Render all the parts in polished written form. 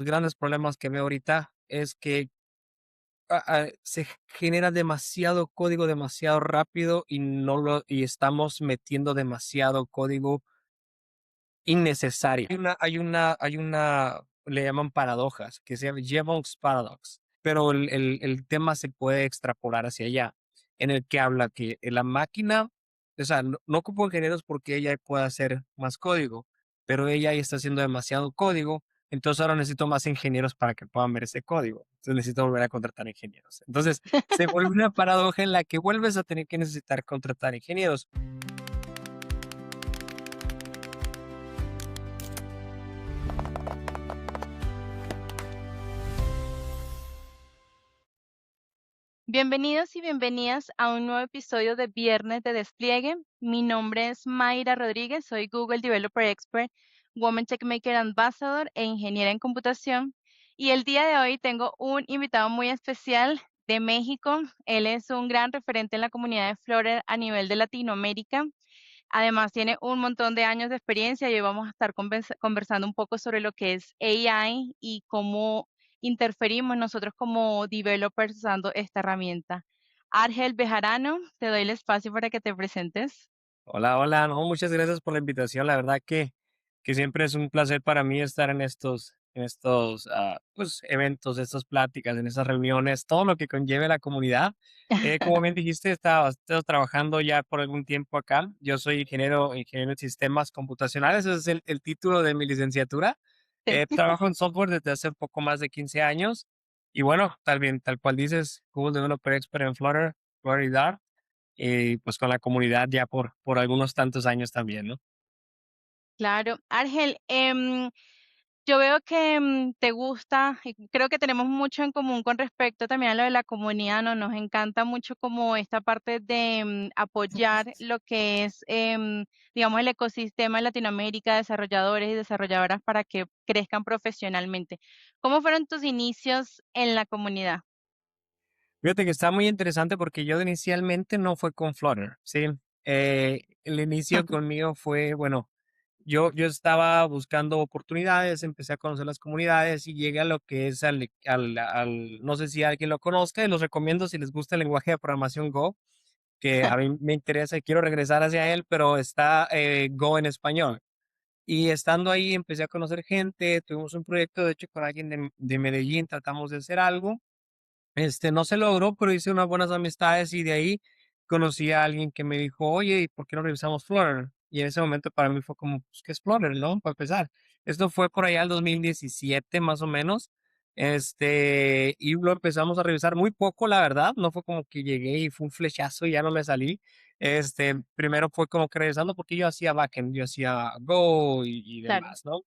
los grandes problemas que veo ahorita es que se genera demasiado código demasiado rápido y estamos metiendo demasiado código innecesario. Le llaman paradojas, que se llama Jevons Paradox, pero el tema se puede extrapolar hacia allá, en el que habla que la máquina, o sea, no ocupo ingenieros porque ella puede hacer más código, pero ella ya está haciendo demasiado código, entonces ahora necesito más ingenieros para que puedan ver ese código. Entonces necesito volver a contratar ingenieros. Entonces se vuelve una paradoja en la que vuelves a tener que necesitar contratar ingenieros. Bienvenidos y bienvenidas a un nuevo episodio de Viernes de Despliegue. Mi nombre es Mayra Rodríguez, soy Google Developer Expert, Woman Techmaker Ambassador e ingeniera en computación. Y el día de hoy tengo un invitado muy especial de México. Él es un gran referente en la comunidad de Flutter a nivel de Latinoamérica. Además, tiene un montón de años de experiencia y hoy vamos a estar conversando un poco sobre lo que es AI y cómo interferimos nosotros como developers usando esta herramienta. Argel Bejarano, te doy el espacio para que te presentes. Hola, hola, no, muchas gracias por la invitación. La verdad que siempre es un placer para mí estar en estos pues, eventos, estas pláticas, en esas reuniones, todo lo que conlleve la comunidad. Como bien dijiste, estado trabajando ya por algún tiempo acá. Yo soy ingeniero en sistemas computacionales, ese es el título de mi licenciatura. Sí. Trabajo en software desde hace poco más de 15 años. Y bueno, tal cual dices, Google Developer Expert en Flutter, Flutter y Dart y pues con la comunidad ya por algunos tantos años también, ¿no? Claro. Argel, yo veo que te gusta, y creo que tenemos mucho en común con respecto también a lo de la comunidad, ¿no? Nos encanta mucho como esta parte de apoyar lo que es, digamos, el ecosistema en Latinoamérica, desarrolladores y desarrolladoras para que crezcan profesionalmente. ¿Cómo fueron tus inicios en la comunidad? Fíjate que está muy interesante porque yo inicialmente no fue con Flutter, ¿sí? El inicio conmigo fue, bueno, yo estaba buscando oportunidades, empecé a conocer las comunidades y llegué a lo que es no sé si alguien lo conozca, y los recomiendo si les gusta el lenguaje de programación Go, que a mí me interesa y quiero regresar hacia él, pero está Go en español. Y estando ahí empecé a conocer gente, tuvimos un proyecto, de hecho, con alguien de Medellín, tratamos de hacer algo. No se logró, pero hice unas buenas amistades y de ahí conocí a alguien que me dijo, oye, ¿y por qué no revisamos Flutter? Y en ese momento para mí fue como, pues, ¿qué es Flutter, no? Para empezar. Esto fue por allá el 2017 más o menos. Y lo empezamos a revisar muy poco, la verdad. No fue como que llegué y fue un flechazo y ya no me salí. Primero fue como que revisando porque yo hacía backend, yo hacía Go y Claro, demás, ¿no?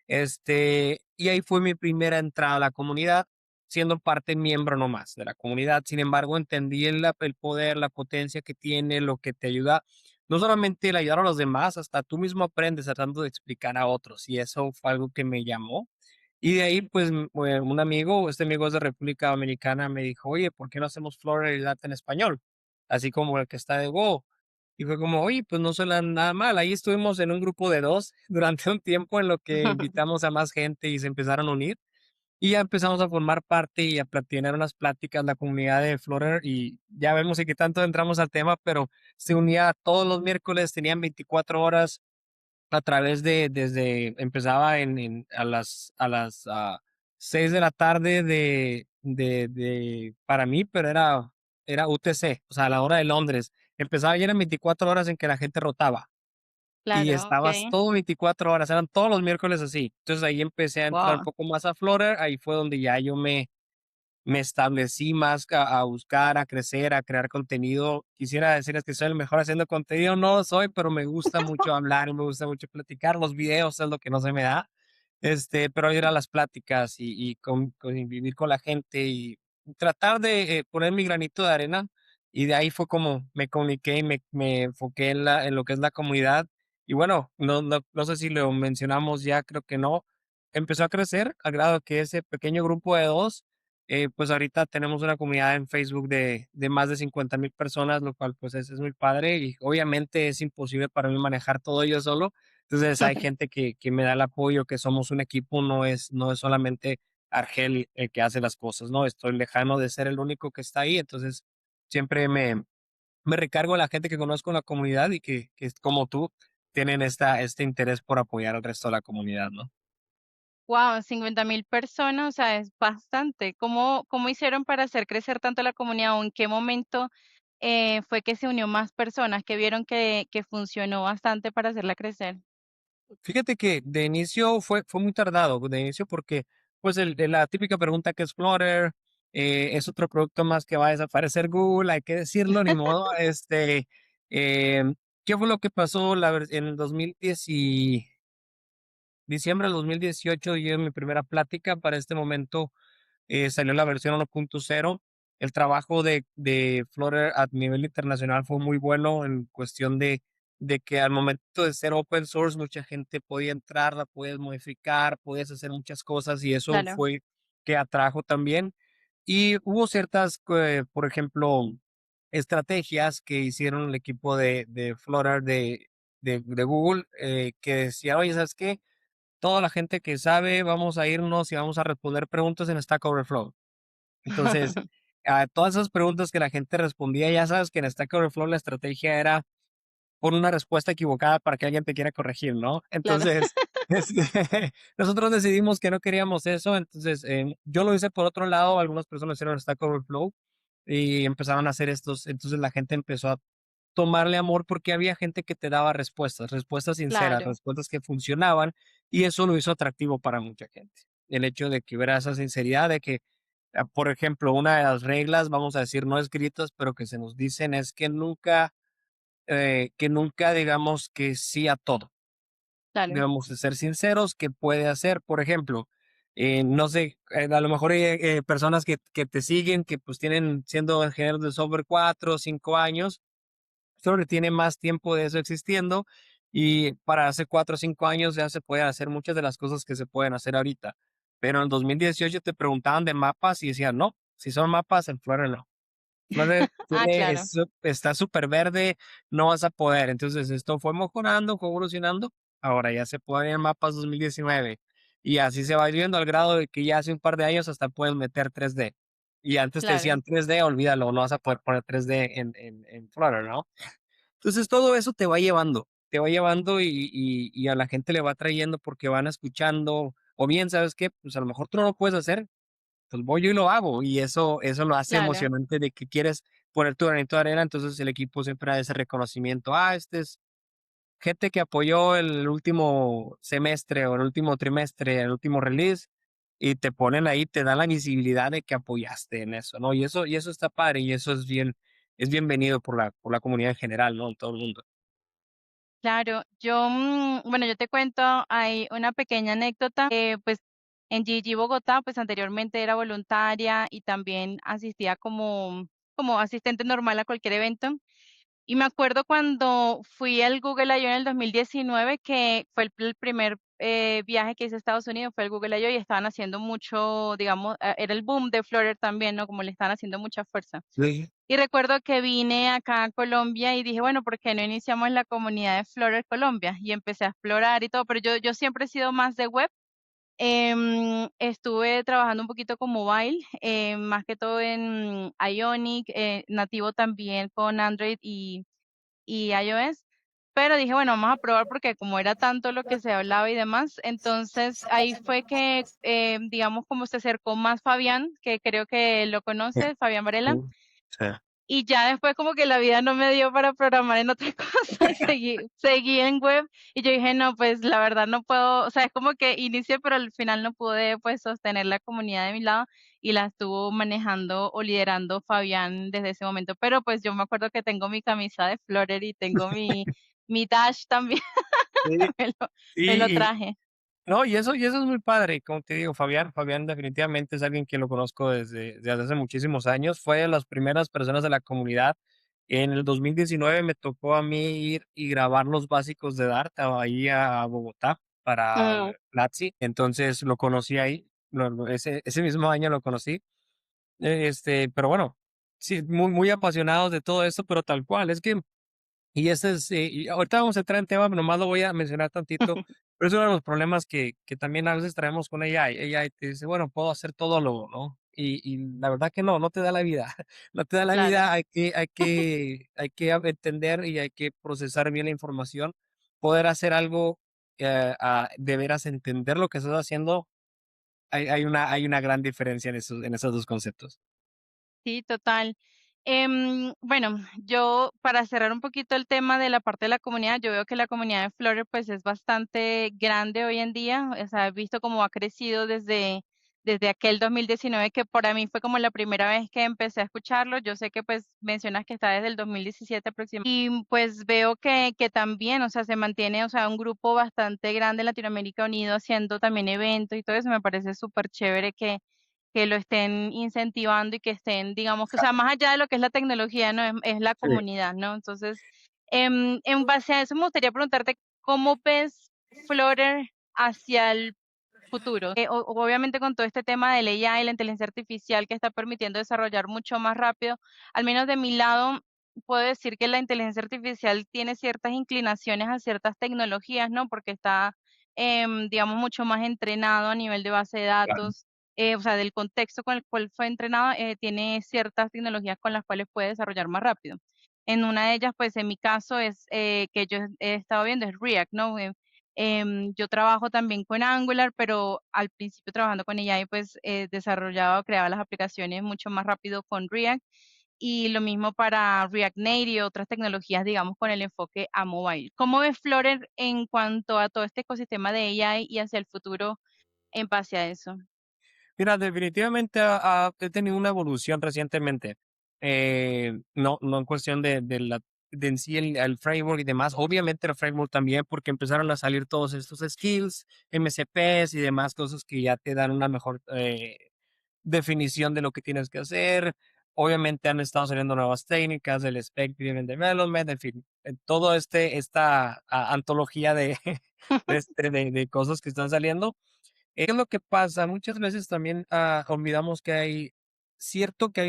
Y ahí fue mi primera entrada a la comunidad, siendo parte miembro nomás de la comunidad. Sin embargo, entendí el poder, la potencia que tiene, lo que te ayuda, no solamente el ayudar a los demás, hasta tú mismo aprendes tratando de explicar a otros. Y eso fue algo que me llamó. Y de ahí, pues, un amigo, este amigo es de República Dominicana, me dijo, oye, ¿por qué no hacemos Florida y Data en español? Así como el que está de Go. Y fue como, oye, pues no suena nada mal. Ahí estuvimos en un grupo de 2 durante un tiempo en lo que invitamos a más gente y se empezaron a unir. Y ya empezamos a formar parte y a tener unas pláticas, la comunidad de Flutter, y ya vemos en qué tanto entramos al tema, pero se unía todos los miércoles, tenían 24 horas a través empezaba a las 6 de la tarde para mí, pero era UTC, o sea, a la hora de Londres. Empezaba y eran 24 horas en que la gente rotaba y claro, estabas ok. todo 24 horas, eran todos los miércoles así. Entonces ahí empecé a entrar un Wow. poco más a Flutter, ahí fue donde ya yo me establecí más a buscar, a crecer, a crear contenido. Quisiera decirles que soy el mejor haciendo contenido, no lo soy, pero me gusta mucho hablar y me gusta mucho platicar. Los videos es lo que no se me da, pero ir a las pláticas y vivir con la gente y tratar de poner mi granito de arena. Y de ahí fue como me comuniqué y me enfoqué en lo que es la comunidad. Y bueno, no sé si lo mencionamos ya, creo que no. Empezó a crecer al grado que ese pequeño grupo de dos, pues ahorita tenemos una comunidad en Facebook de más de 50,000 personas, lo cual pues es muy padre y obviamente es imposible para mí manejar todo yo solo. Entonces hay gente que me da el apoyo, que somos un equipo, no es solamente Argel el que hace las cosas, ¿no? Estoy lejano de ser el único que está ahí, entonces siempre me recargo a la gente que conozco en la comunidad y que es como tú, tienen este interés por apoyar al resto de la comunidad, ¿no? Wow, 50.000 personas, o sea, es bastante. ¿Cómo hicieron para hacer crecer tanto la comunidad o en qué momento fue que se unió más personas, que vieron que funcionó bastante para hacerla crecer? Fíjate que de inicio fue muy tardado, de inicio porque, pues, de la típica pregunta que es Flutter, es otro producto más que va a desaparecer Google, hay que decirlo, ni modo. ¿Qué fue lo que pasó? En el 2010 y diciembre del 2018 di mi primera plática. Para este momento, salió la versión 1.0. El trabajo de Flutter a nivel internacional fue muy bueno en cuestión de que al momento de ser open source, mucha gente podía entrar, la puedes modificar, puedes hacer muchas cosas y eso Claro, fue que atrajo también. Y hubo ciertas, por ejemplo, estrategias que hicieron el equipo de Flutter de Google, que decía, oye, ¿sabes qué? Toda la gente que sabe, vamos a irnos y vamos a responder preguntas en Stack Overflow. Entonces, a todas esas preguntas que la gente respondía, ya sabes que en Stack Overflow la estrategia era pon una respuesta equivocada para que alguien te quiera corregir, ¿no? claro, Entonces, nosotros decidimos que no queríamos eso, entonces yo lo hice por otro lado, algunas personas hicieron Stack Overflow y empezaron a hacer estos, entonces la gente empezó a tomarle amor porque había gente que te daba respuestas sinceras, claro, respuestas que funcionaban y eso lo hizo atractivo para mucha gente. El hecho de que hubiera esa sinceridad de que, por ejemplo, una de las reglas, vamos a decir, no escritas, pero que se nos dicen es que nunca digamos que sí a todo. claro, Debemos de ser sinceros, ¿qué puede hacer? Por ejemplo, no sé, a lo mejor hay personas que te siguen, que pues tienen siendo ingenieros de software 4 o 5 años, solo tiene más tiempo de eso existiendo y para hace 4 o 5 años ya se pueden hacer muchas de las cosas que se pueden hacer ahorita. Pero en el 2018 te preguntaban de mapas y decían, no, si son mapas, en Flutter no. Flutter Ah, claro, está súper verde, no vas a poder. Entonces esto fue mejorando, fue evolucionando. Ahora ya se pueden mapas 2019 y así se va viendo al grado de que ya hace un par de años hasta puedes meter 3D. Y antes te claro, decían 3D, olvídalo, no vas a poder poner 3D en Flutter, ¿no? Entonces, todo eso te va llevando y a la gente le va trayendo porque van escuchando, o bien, ¿sabes qué? Pues a lo mejor tú no lo puedes hacer, pues voy yo y lo hago, y eso lo hace claro, emocionante de que quieres poner tu granito de arena, entonces el equipo siempre da ese reconocimiento, este es gente que apoyó el último semestre o el último trimestre, el último release, y te ponen ahí, te dan la visibilidad de que apoyaste en eso, ¿no? Y eso está padre, y eso es bienvenido por la comunidad en general, ¿no? En todo el mundo. claro. Bueno, yo te cuento, hay una pequeña anécdota, pues en GG Bogotá, pues anteriormente era voluntaria y también asistía como asistente normal a cualquier evento. Y me acuerdo cuando fui al Google I/O en el 2019, que fue el primer viaje que hice a Estados Unidos, fue el Google I/O y estaban haciendo mucho, digamos, era el boom de Flutter también, ¿no? Como le estaban haciendo mucha fuerza. Sí. Y recuerdo que vine acá a Colombia y dije, bueno, ¿por qué no iniciamos la comunidad de Flutter Colombia? Y empecé a explorar y todo, pero yo siempre he sido más de web. Estuve trabajando un poquito con mobile, más que todo en Ionic, nativo también con Android y iOS, pero dije, bueno, vamos a probar porque como era tanto lo que se hablaba y demás, entonces ahí fue que, digamos, como se acercó más Fabián, que creo que lo conoce, Fabián Varela, Sí. y ya después como que la vida no me dio para programar en otra cosa y seguí en web y yo dije, no, pues la verdad no puedo, o sea, es como que inicié, pero al final no pude pues sostener la comunidad de mi lado y la estuvo manejando o liderando Fabián desde ese momento. Pero pues yo me acuerdo que tengo mi camisa de Flutter y tengo mi Dash también, Sí. me lo, me lo Y, traje. no, y eso es muy padre, como te digo, Fabián definitivamente es alguien que lo conozco desde hace muchísimos años, fue de las primeras personas de la comunidad. En el 2019 me tocó a mí ir y grabar los básicos de Dart ahí a Bogotá para Mm, Platzi, entonces lo conocí ahí, ese mismo año lo conocí, pero bueno, sí, muy, muy apasionados de todo esto, pero tal cual, es que Y ese es, y ahorita vamos a entrar en tema, nomás lo voy a mencionar tantito, pero es uno de los problemas que también a veces traemos con AI. AI te dice: "Bueno, puedo hacer todo lo", ¿no? Y la verdad que no, no te da la vida. No te da la Claro. vida, hay que entender y hay que procesar bien la información, poder hacer algo, de veras entender lo que estás haciendo, hay una gran diferencia en esos 2 conceptos. Sí, total. Bueno, yo para cerrar un poquito el tema de la parte de la comunidad, yo veo que la comunidad de Flutter pues es bastante grande hoy en día, o sea, he visto cómo ha crecido desde aquel 2019 que para mí fue como la primera vez que empecé a escucharlo. Yo sé que pues mencionas que está desde el 2017 aproximadamente y pues veo que también, o sea, se mantiene, o sea, un grupo bastante grande en Latinoamérica unido haciendo también eventos y todo eso, me parece súper chévere que lo estén incentivando y que estén, digamos, que, o sea, más allá de lo que es la tecnología, ¿no? Es la Sí. comunidad, ¿no? Entonces, en base a eso, me gustaría preguntarte, ¿cómo ves Flutter hacia el futuro? Obviamente con todo este tema del AI, la inteligencia artificial que está permitiendo desarrollar mucho más rápido, al menos de mi lado, puedo decir que la inteligencia artificial tiene ciertas inclinaciones a ciertas tecnologías, ¿no? Porque está, digamos, mucho más entrenado a nivel de base de Claro. datos, o sea, del contexto con el cual fue entrenado, tiene ciertas tecnologías con las cuales puede desarrollar más rápido. En una de ellas, pues en mi caso es que yo he estado viendo es React, ¿no? Yo trabajo también con Angular, pero al principio trabajando con ella y pues desarrollaba, creaba las aplicaciones mucho más rápido con React y lo mismo para React Native y otras tecnologías, digamos, con el enfoque a mobile. ¿Cómo ves Flutter en cuanto a todo este ecosistema de AI y hacia el futuro en base a eso? Mira, definitivamente he tenido una evolución recientemente. No en cuestión de en sí el framework y demás. Obviamente el framework también, porque empezaron a salir todos estos skills, MCPs y demás cosas que ya te dan una mejor definición de lo que tienes que hacer. Obviamente han estado saliendo nuevas técnicas del Spec Driven Development, en fin, todo esta antología de cosas que están saliendo. ¿Qué es lo que pasa? Muchas veces también, olvidamos que hay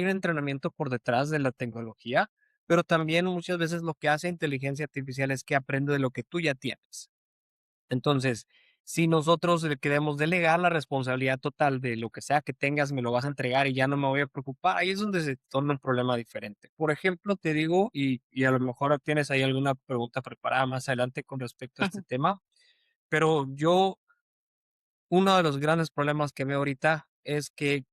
un entrenamiento por detrás de la tecnología, pero también muchas veces lo que hace inteligencia artificial es que aprende de lo que tú ya tienes. Entonces, si nosotros le queremos delegar la responsabilidad total de lo que sea que tengas, me lo vas a entregar y ya no me voy a preocupar, ahí es donde se torna un problema diferente. Por ejemplo, te digo, y a lo mejor tienes ahí alguna pregunta preparada más adelante con respecto a este tema, pero uno de los grandes problemas que veo ahorita es que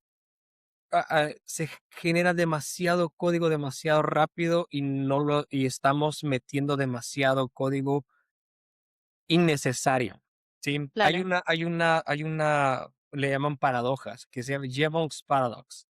se genera demasiado código demasiado rápido y estamos metiendo demasiado código innecesario, ¿sí? Hay Claro, una hay una hay una le llaman paradojas, que se llama Jevons Paradox.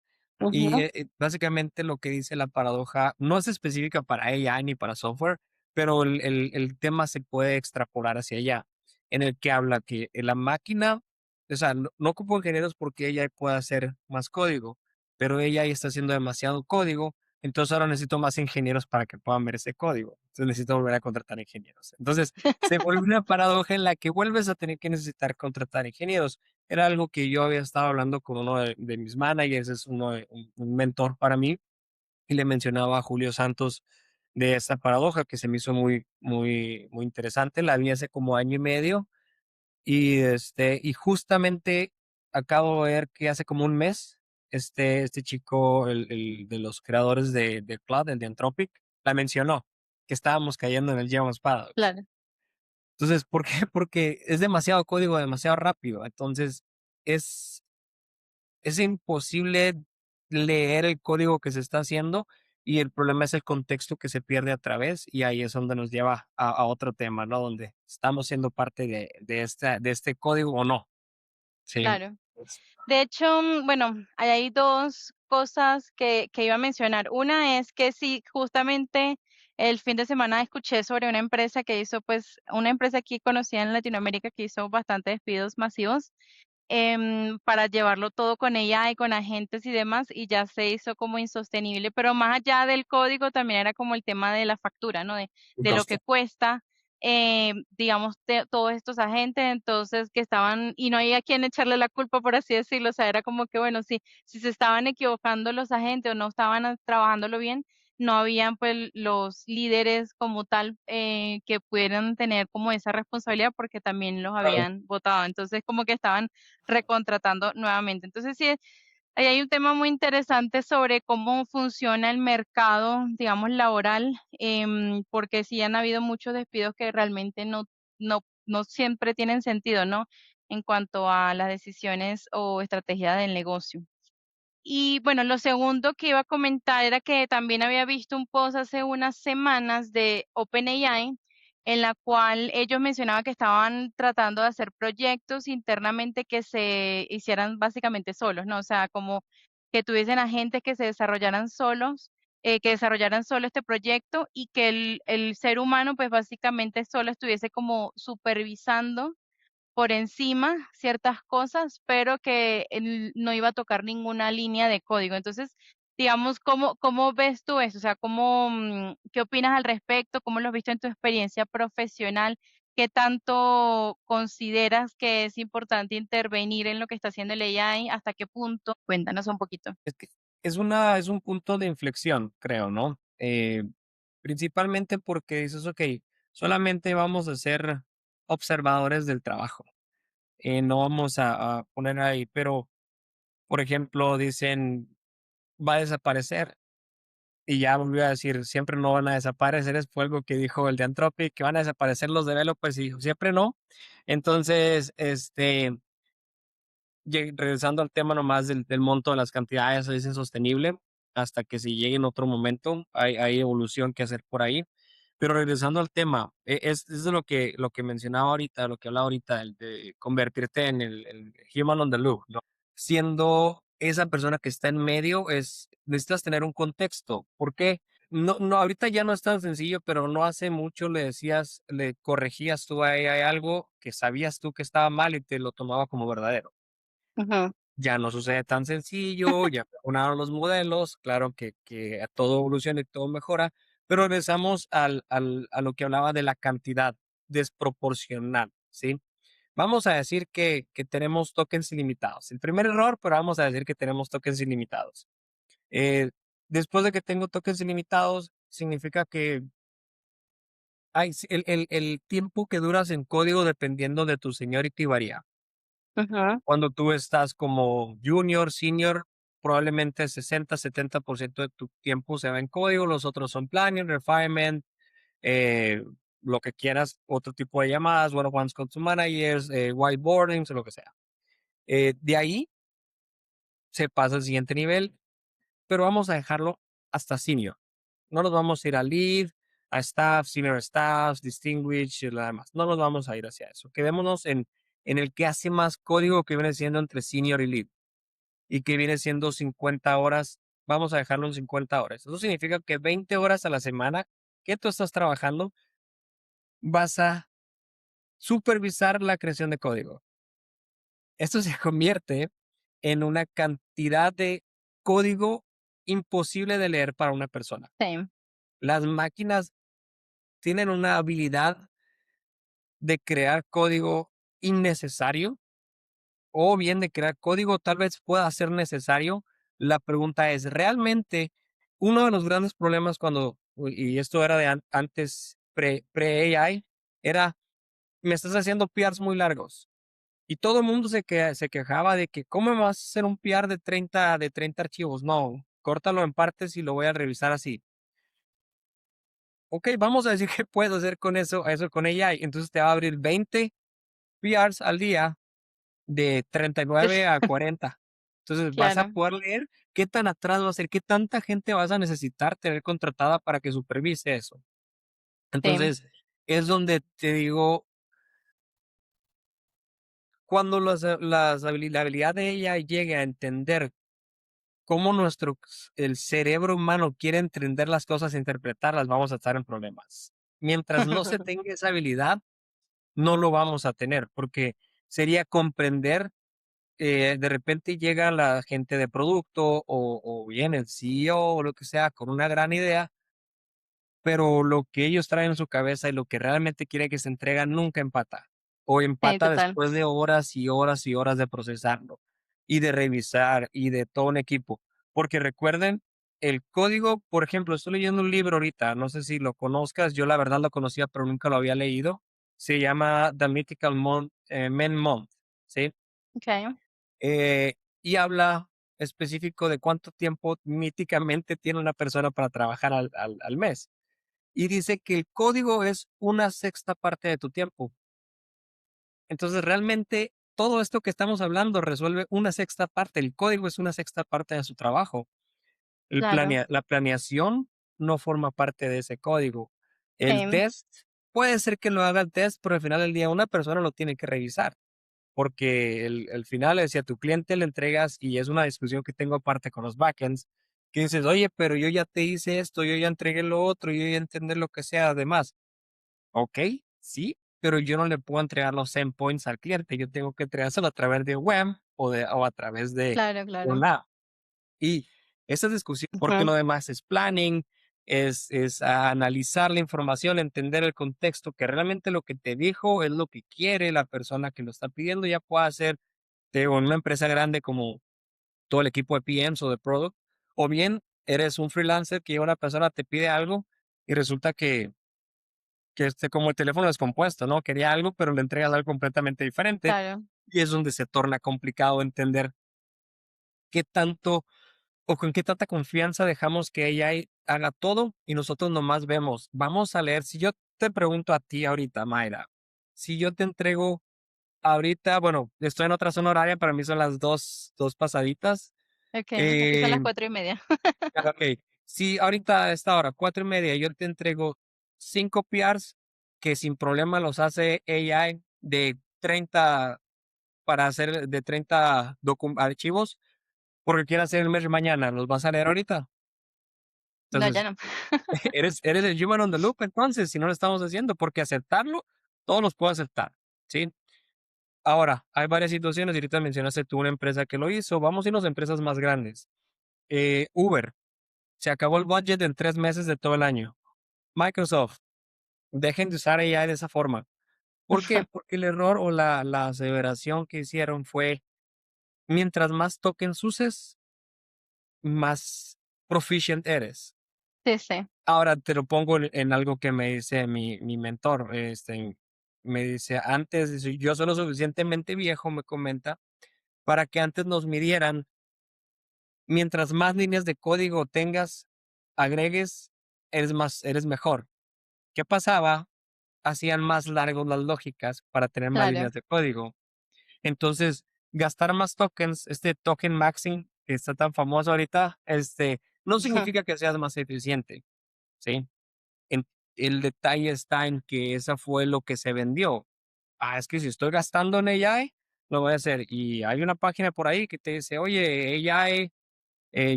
Y, ujú, básicamente lo que dice la paradoja no es específica para AI ni para software, pero el tema se puede extrapolar hacia allá, en el que habla que la máquina, o sea, no ocupo ingenieros porque ella puede hacer más código, pero ella ya está haciendo demasiado código, entonces ahora necesito más ingenieros para que puedan ver ese código. Entonces necesito volver a contratar ingenieros. Entonces se vuelve una paradoja en la que vuelves a tener que necesitar contratar ingenieros. Era algo que yo había estado hablando con uno de mis managers, es un mentor para mí, y le mencionaba a Julio Santos de esta paradoja que se me hizo muy, muy, muy interesante. La vi hace como año y medio y justamente acabo de ver que hace como un mes este chico, el de los creadores de Cloud, el de Anthropic, la mencionó, que estábamos cayendo en el Jevons Paradox. claro, Entonces, ¿por qué? Porque es demasiado código, demasiado rápido. Entonces, es es imposible leer el código que se está haciendo, y el problema es el contexto que se pierde a través, y ahí es donde nos lleva a otro tema, ¿no? Donde estamos siendo parte de este código o no. Sí. claro. Pues, De hecho, bueno, ahí hay 2 cosas que iba a mencionar. Una es que sí, justamente el fin de semana escuché sobre una empresa que hizo, pues, una empresa aquí conocida en Latinoamérica que hizo bastantes despidos masivos, para llevarlo todo con ella y con agentes y demás, y ya se hizo como insostenible, pero más allá del código también era como el tema de la factura, ¿no? un De lo costo. que cuesta, digamos, todos estos agentes, entonces que estaban, y no había a quien echarle la culpa, por así decirlo, o sea, era como que, bueno, si se estaban equivocando los agentes o no estaban trabajándolo bien, no habían pues los líderes como tal que pudieran tener como esa responsabilidad porque también los Claro. habían votado. Entonces como que estaban recontratando nuevamente. Entonces sí, ahí hay un tema muy interesante sobre cómo funciona el mercado, digamos, laboral, porque sí han habido muchos despidos que realmente no siempre tienen sentido, ¿no? En cuanto a las decisiones o estrategia del negocio. Y bueno, lo segundo que iba a comentar era que también había visto un post hace unas semanas de OpenAI, en la cual ellos mencionaban que estaban tratando de hacer proyectos internamente que se hicieran básicamente solos, ¿no? O sea, como que tuviesen agentes que se desarrollaran solos, que desarrollaran solo este proyecto y que el ser humano, pues básicamente solo estuviese como supervisando por encima ciertas cosas, pero que él no iba a tocar ninguna línea de código. Entonces, digamos, ¿cómo ves tú eso? O sea, qué opinas al respecto? ¿Cómo lo has visto en tu experiencia profesional? ¿Qué tanto consideras que es importante intervenir en lo que está haciendo el AI? ¿Hasta qué punto? Cuéntanos un poquito. Es que es un punto de inflexión, creo, ¿no? Principalmente porque dices: "Okey, solamente vamos a ser observadores del trabajo, no vamos a poner ahí", pero, por ejemplo, dicen: "Va a desaparecer", y ya volvió a decir: "Siempre no van a desaparecer", fue algo que dijo el de Anthropic, que van a desaparecer los developers, y dijo: "Siempre no". Entonces, regresando al tema nomás del monto de las cantidades, es insostenible hasta que si llegue en otro momento, hay evolución que hacer por ahí. Pero regresando al tema, es de lo que mencionaba ahorita, lo que hablaba ahorita, el de convertirte en el human on the loop, ¿no? Siendo esa persona que está en medio, necesitas tener un contexto. ¿Por qué? No, ahorita ya no es tan sencillo, pero no hace mucho le corregías tú a AI algo que sabías tú que estaba mal y te lo tomaba como verdadero. Ujú. Ya no sucede tan sencillo, ya mejoraron los modelos, claro que a todo evoluciona y todo mejora, pero regresamos a lo que hablaba de la cantidad desproporcional, ¿sí? Vamos a decir que tenemos tokens ilimitados. El primer error, pero vamos a decir que tenemos tokens ilimitados. Eh, Después de que tengo tokens ilimitados, significa que el tiempo que duras en código dependiendo de tu seniority varía. Ujú. Cuando tú estás como junior, senior, probablemente 60-70% de tu tiempo se va en código, los otros son planning, refinement, eh, lo que quieras, otro tipo de llamadas, one-on-ones con tus managers, whiteboardings o lo que sea. De ahí se pasa al siguiente nivel, pero vamos a dejarlo hasta senior. No nos vamos a ir a lead, a staff, senior staff, distinguished y lo demás. No nos vamos a ir hacia eso. Quedémonos en el que hace más código que viene siendo entre senior y lead y que viene siendo 50 horas, vamos a dejarlo en 50 horas. Eso significa que 20 horas a la semana que tú estás trabajando, vas a supervisar la creación de código. Esto se convierte en una cantidad de código imposible de leer para una persona. Sí, Las máquinas tienen una habilidad de crear código innecesario o bien de crear código tal vez pueda ser necesario. La pregunta es, ¿realmente uno de los grandes problemas y esto era de antes, pre-AI, era, me estás haciendo PRs muy largos? Y todo el mundo se quejaba de que, ¿cómo me vas a hacer un PR de treinta archivos? No, córtalo en partes y lo voy a revisar así. Ok, vamos a decir qué puedo hacer con eso con AI. Entonces te va a abrir 20 PRs al día de 39 a 40. Entonces, vas a claro, poder leer qué tan atrás va a ser, qué tanta gente vas a necesitar tener contratada para que supervise eso. sí, Entonces, es donde te digo, cuando la habilidad de ella llegue a entender cómo el cerebro humano quiere entender las cosas e interpretarlas, vamos a estar en problemas. Mientras no se tenga esa habilidad, no lo vamos a tener, porque sería comprender de repente llega la gente de producto o bien el CEO o lo que sea con una gran idea, pero lo que ellos traen en su cabeza y lo que realmente quiere que se entrega nunca empata, o sí, empata total. después de horas y horas y horas de procesarlo y de revisar y de todo un equipo. Porque recuerden el código, por ejemplo, estoy leyendo un libro ahorita, no sé si lo conozcas, yo la verdad lo conocía, pero nunca lo había leído. Se llama The Mythical Men Month, ¿sí? okey, Y habla específico de cuánto tiempo míticamente tiene una persona para trabajar al mes. Y dice que el código es una sexta parte de tu tiempo. Entonces, realmente, todo esto que estamos hablando resuelve una sexta parte. El código es una sexta parte de su trabajo. claro, La planeación no forma parte de ese código. El sí, test, puede ser que lo haga el test, pero al final del día una persona lo tiene que revisar, porque el final es si a tu cliente le entregas, y es una discusión que tengo aparte con los backends, que dices: "Oye, pero yo ya te hice esto, yo ya entregué lo otro, yo ya entendé lo que sea además". Okey, sí, pero yo no le puedo entregar los endpoints al cliente, yo tengo que entregárselo a través de web o a través de claro, claro. una app. Y esa discusión, porque Ujú, lo demás es planning, es analizar la información, entender el contexto, que realmente lo que te dijo es lo que quiere la persona que lo está pidiendo, ya pueda ser, te digo, en una empresa grande como todo el equipo de PMs o de product, o bien eres un freelancer que una persona te pide algo y resulta que como el teléfono descompuesto, ¿no? Quería algo, pero le entregas algo completamente diferente, claro, y es donde se torna complicado entender qué tanto o con qué tanta confianza dejamos que AI haga todo y nosotros nomás vemos. Vamos a leer. Si yo te pregunto a ti ahorita, Mayra, si yo te entrego ahorita, bueno, estoy en otra zona horaria, para mí son las dos pasaditas. okey, aquí son Eh, las 4:30. ok, si ahorita a esta hora, 4:30, yo te entrego 5 PRs que sin problema los hace AI de 30 para hacer de 30 archivos, porque quiere hacer el mes mañana, ¿los vas a leer ahorita? No, ya Entonces, no. eres el human on the loop, entonces, si no lo estamos haciendo, porque aceptarlo, todos los puedo aceptar, ¿sí? Ahora, hay varias situaciones, y ahorita mencionaste tú una empresa que lo hizo, vamos a irnos a empresas más grandes. Uber, se acabó el budget en 3 meses de todo el año. Microsoft, dejen de usar AI de esa forma. ¿Por qué? Porque el error o la aseveración que hicieron fue, mientras más tokens uses, más proficient eres. Sí, sí, Ahora te lo pongo en algo que me dice mi mentor, me dice: "Antes", dice: "Yo soy lo suficientemente viejo", me comenta, "para que antes nos midieran, mientras más líneas de código tengas, agregues, eres mejor". ¿Qué pasaba? Hacían más largos las lógicas para tener más claro. líneas de código. Entonces, gastar más tokens, este token maxing que está tan famoso ahorita, no significa que seas más eficiente, ¿sí? En el detalle está en que esa fue lo que se vendió. Ah, es que si estoy gastando en AI, lo voy a hacer. Y hay una página por ahí que te dice: "Oye, AI,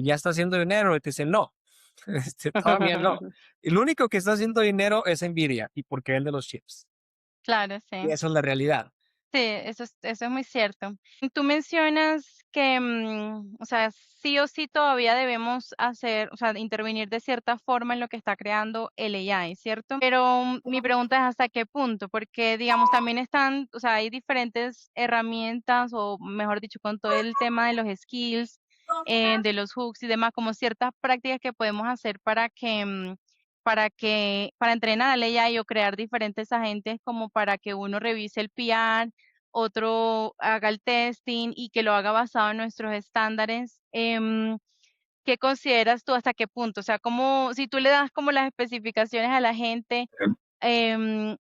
ya está haciendo dinero", y te dice: "No, todavía no". El único que está haciendo dinero es Nvidia, y porque vende los chips. Claro, Y sí. eso es la realidad. Sí, eso es muy cierto. Tú mencionas que, o sea, sí o sí todavía debemos hacer, o sea, intervenir de cierta forma en lo que está creando el AI, ¿cierto? Pero mi pregunta es hasta qué punto, porque digamos, también están, o sea, hay diferentes herramientas, o mejor dicho, con todo el tema de los skills, de los hooks y demás, como ciertas prácticas que podemos hacer para entrenar al AI o crear diferentes agentes como para que uno revise el PR, otro haga el testing y que lo haga basado en nuestros estándares. ¿Qué consideras tú hasta qué punto? O sea, como si tú le das como las especificaciones a la gente,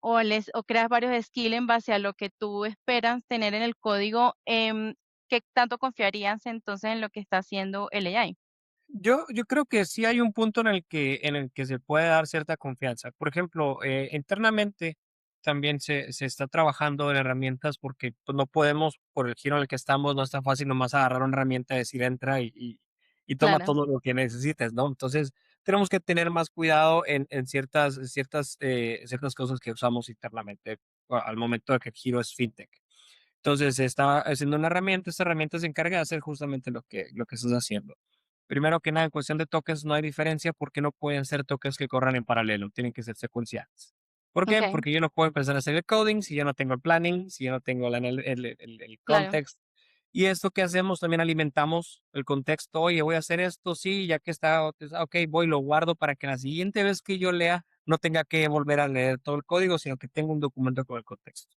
o creas varios skills en base a lo que tú esperas tener en el código, ¿qué tanto confiarías entonces en lo que está haciendo el AI? Yo creo que sí hay un punto en el que se puede dar cierta confianza. Por ejemplo, internamente también se está trabajando en herramientas porque, pues, no podemos, por el giro en el que estamos, no es tan fácil nomás agarrar una herramienta, decir entra y toma Claro, todo lo que necesites, ¿no? Entonces, tenemos que tener más cuidado en ciertas cosas que usamos internamente, al momento de que el giro es fintech. Entonces, se está haciendo una herramienta, esta herramienta se encarga de hacer justamente lo que estás haciendo. Primero que nada, en cuestión de tokens no hay diferencia porque no pueden ser tokens que corran en paralelo, tienen que ser secuenciales. ¿Por qué? okey, Porque yo no puedo empezar a hacer el coding si yo no tengo el planning, si yo no tengo el claro, context. Y esto que hacemos, también alimentamos el contexto. Oye, voy a hacer esto, sí, ya que está, pues, ok, voy, lo guardo para que la siguiente vez que yo lea no tenga que volver a leer todo el código, sino que tenga un documento con el contexto.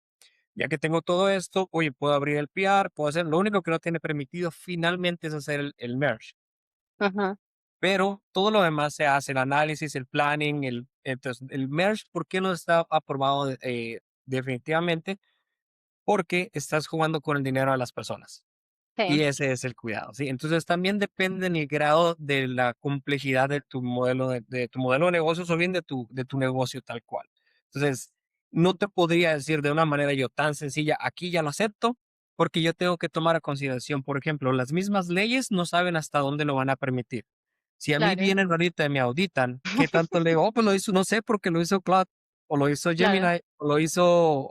Ya que tengo todo esto, oye, puedo abrir el PR, puedo hacer, lo único que no tiene permitido finalmente es hacer el merge, Ujú. pero todo lo demás se hace, el análisis, el planning, entonces, el merge, ¿por qué no está aprobado definitivamente? Porque estás jugando con el dinero de las personas. Y Sí, ese es el cuidado, ¿sí? Entonces, también depende del grado de la complejidad de tu modelo de negocios o bien de tu negocio tal cual. Entonces, no te podría decir de una manera yo tan sencilla, aquí ya lo acepto, porque yo tengo que tomar a consideración, por ejemplo, las mismas leyes no saben hasta dónde lo van a permitir. Si a mí claro, vienen ahorita y me auditan, ¿qué tanto le digo? Oh, pues lo hizo, no sé, porque lo hizo Claude, o lo hizo claro, Gemini, o lo hizo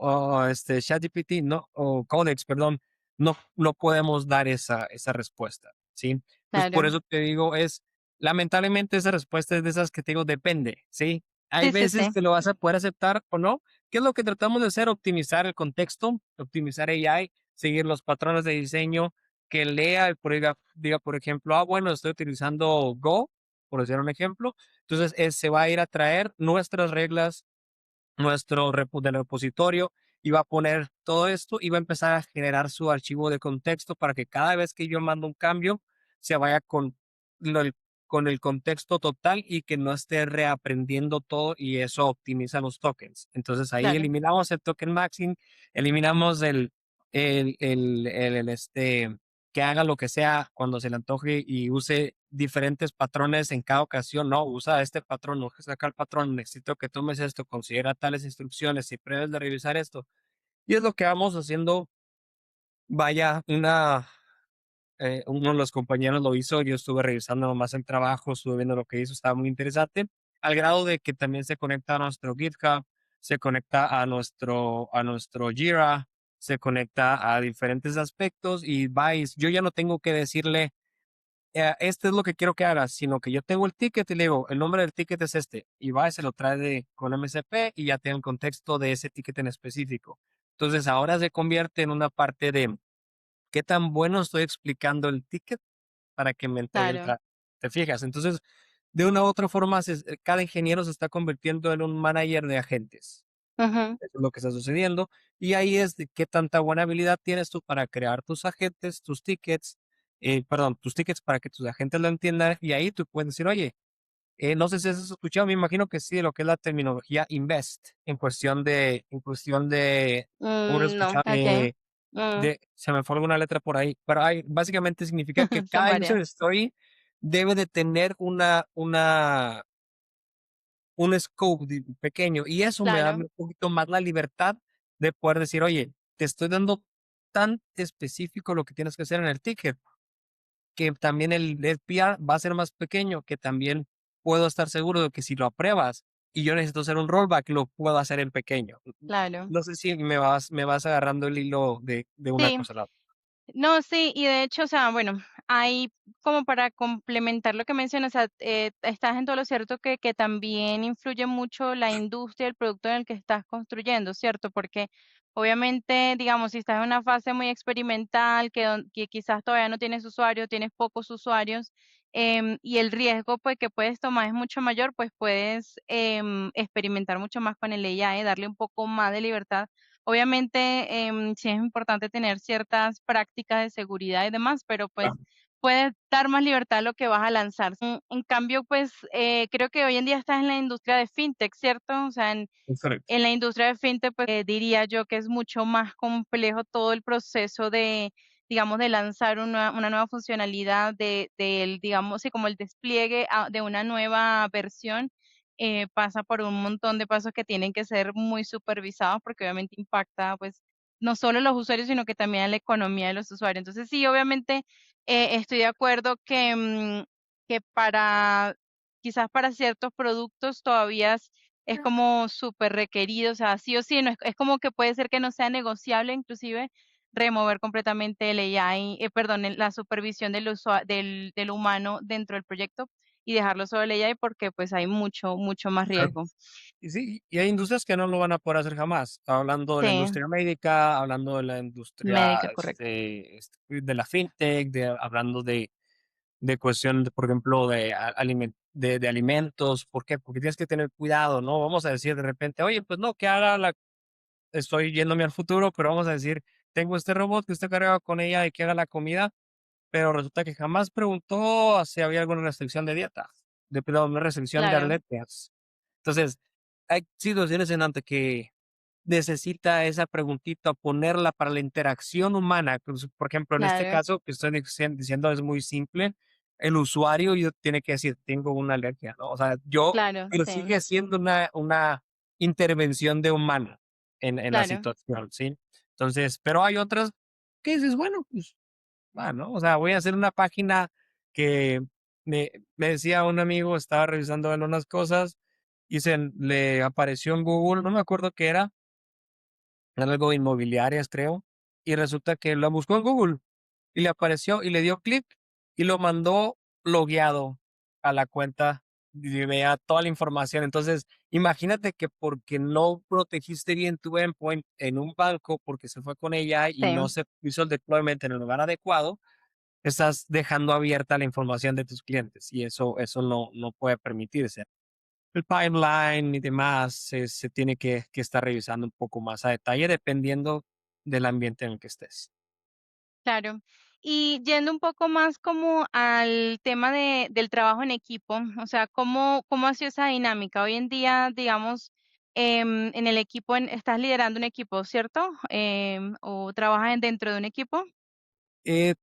ChatGPT, no, o Codex, perdón, no podemos dar esa respuesta, ¿sí? Entonces, por claro. eso te digo, lamentablemente esa respuesta es de esas que te digo, depende, ¿sí? Hay Sí, sí, veces sí, que lo vas a poder aceptar o no. ¿Qué es lo que tratamos de hacer? Optimizar el contexto, optimizar AI, seguir los patrones de diseño, que lea y diga, por ejemplo, bueno, estoy utilizando Go, por decir un ejemplo. Entonces, se va a ir a traer nuestras reglas del repositorio y va a poner todo esto y va a empezar a generar su archivo de contexto para que cada vez que yo mando un cambio se vaya el, con el contexto total y que no esté reaprendiendo todo y eso optimiza los tokens. Entonces ahí claro. eliminamos el token maxing, eliminamos que haga lo que sea cuando se le antoje y use diferentes patrones en cada ocasión. No, usa este patrón, no saca el patrón, necesito que tomes esto, considera tales instrucciones y pruebes de revisar esto. Y es lo que vamos haciendo. Vaya, uno de los compañeros lo hizo, yo estuve revisando más el trabajo, estuve viendo lo que hizo, estaba muy interesante, al grado de que también se conecta a nuestro GitHub, se conecta a nuestro Jira, se conecta a diferentes aspectos y vais, yo ya no tengo que decirle este es lo que quiero que hagas, sino que yo tengo el ticket y le digo, el nombre del ticket es este, y va y se lo trae con MCP y ya tiene el contexto de ese ticket en específico. Entonces ahora se convierte en una parte de qué tan bueno estoy explicando el ticket para que me entregue el Claro. trabajo. ¿Te fijas? Entonces, de una u otra forma, cada ingeniero se está convirtiendo en un manager de agentes. Ujú. Eso es lo que está sucediendo. Y ahí es de qué tanta buena habilidad tienes tú para crear tus agentes, tus tickets, perdón, tus tickets para que tus agentes lo entiendan. Y ahí tú puedes decir, oye, no sé si has escuchado, me imagino que sí, de lo que es la terminología invest ¿cómo lo has No, escuchado? okey. Mm, Se me fue alguna letra por ahí, pero básicamente significa que son cada user varias. story debe de tener un scope pequeño y eso me da Claro, un poquito más la libertad de poder decir, oye, te estoy dando tan específico lo que tienes que hacer en el ticket, que también el PR va a ser más pequeño, que también puedo estar seguro de que si lo apruebas y yo necesito hacer un rollback, lo puedo hacer en pequeño. claro. No sé si me vas agarrando el hilo de una Sí. cosa a la otra. No, sí, y de hecho, o sea, bueno, hay como para complementar lo que mencionas, o sea, estás en todo lo cierto que también influye mucho la industria, el producto en el que estás construyendo, ¿cierto? Porque obviamente, digamos, si estás en una fase muy experimental, que quizás todavía no tienes usuarios, tienes pocos usuarios, y el riesgo pues que puedes tomar es mucho mayor, pues puedes experimentar mucho más con el AI, darle un poco más de libertad. Obviamente, sí es importante tener ciertas prácticas de seguridad y demás, pero pues puedes dar más libertad a lo que vas a lanzar. En cambio, pues creo que hoy en día estás en la industria de fintech, ¿cierto? O sea, Es correcto. en la industria de fintech, pues, diría yo que es mucho más complejo todo el proceso de, digamos, de lanzar una nueva funcionalidad del, digamos, sí, como el despliegue de una nueva versión, pasa por un montón de pasos que tienen que ser muy supervisados porque obviamente impacta, pues, no solo a los usuarios, sino que también a la economía de los usuarios. Entonces, sí, obviamente, estoy de acuerdo que quizás para ciertos productos todavía es como súper requerido, o sea, sí o sí, no es como que puede ser que no sea negociable, inclusive, remover completamente el AI, perdón, la supervisión del humano dentro del proyecto. y dejarlo solo el AI porque pues hay mucho, mucho más Claro. riesgo. Y sí, y hay industrias que no lo van a poder hacer jamás. Hablando de la Sí, industria médica, hablando de la industria, médica, correcto. de la fintech, hablando de cuestión, por ejemplo, de alimentos. ¿Por qué? Porque tienes que tener cuidado, ¿no? Vamos a decir de repente, oye, pues no, que haga la estoy yéndome al futuro, pero vamos a decir, tengo este robot que está cargado con ella y que haga la comida, pero resulta que jamás preguntó si había alguna restricción de dieta, perdón, una restricción de Claro, alergias. Entonces, hay situaciones en donde que necesita esa preguntita, ponerla para la interacción humana. Pues, por ejemplo, en este claro, caso que estoy diciendo es muy simple. El usuario yo tiene que decir, tengo una alergia, ¿no? O sea, claro, pero sí, sigue siendo una intervención de humano en la claro, situación, ¿sí? Entonces, pero hay otras que dices, bueno, pues va, ¿no? O sea, voy a hacer una página que me decía un amigo, estaba revisando él unas cosas y le apareció en Google, no me acuerdo qué era algo inmobiliarias, creo, y resulta que la buscó en Google y le apareció y le dio clic y lo mandó logueado a la cuenta y veía toda la información. Entonces, imagínate que porque no protegiste bien tu endpoint en un banco, porque se fue con ella y no sí, se hizo el deployment en el lugar adecuado, estás dejando abierta la información de tus clientes y eso no puede permitirse. El pipeline y demás se tiene que estar revisando un poco más a detalle dependiendo del ambiente en el que estés. claro. Y yendo un poco más como al tema del trabajo en equipo, o sea, ¿cómo ha sido esa dinámica? Hoy en día, digamos, en el equipo, estás liderando un equipo, ¿cierto? ¿O trabajas dentro de un equipo? Eh,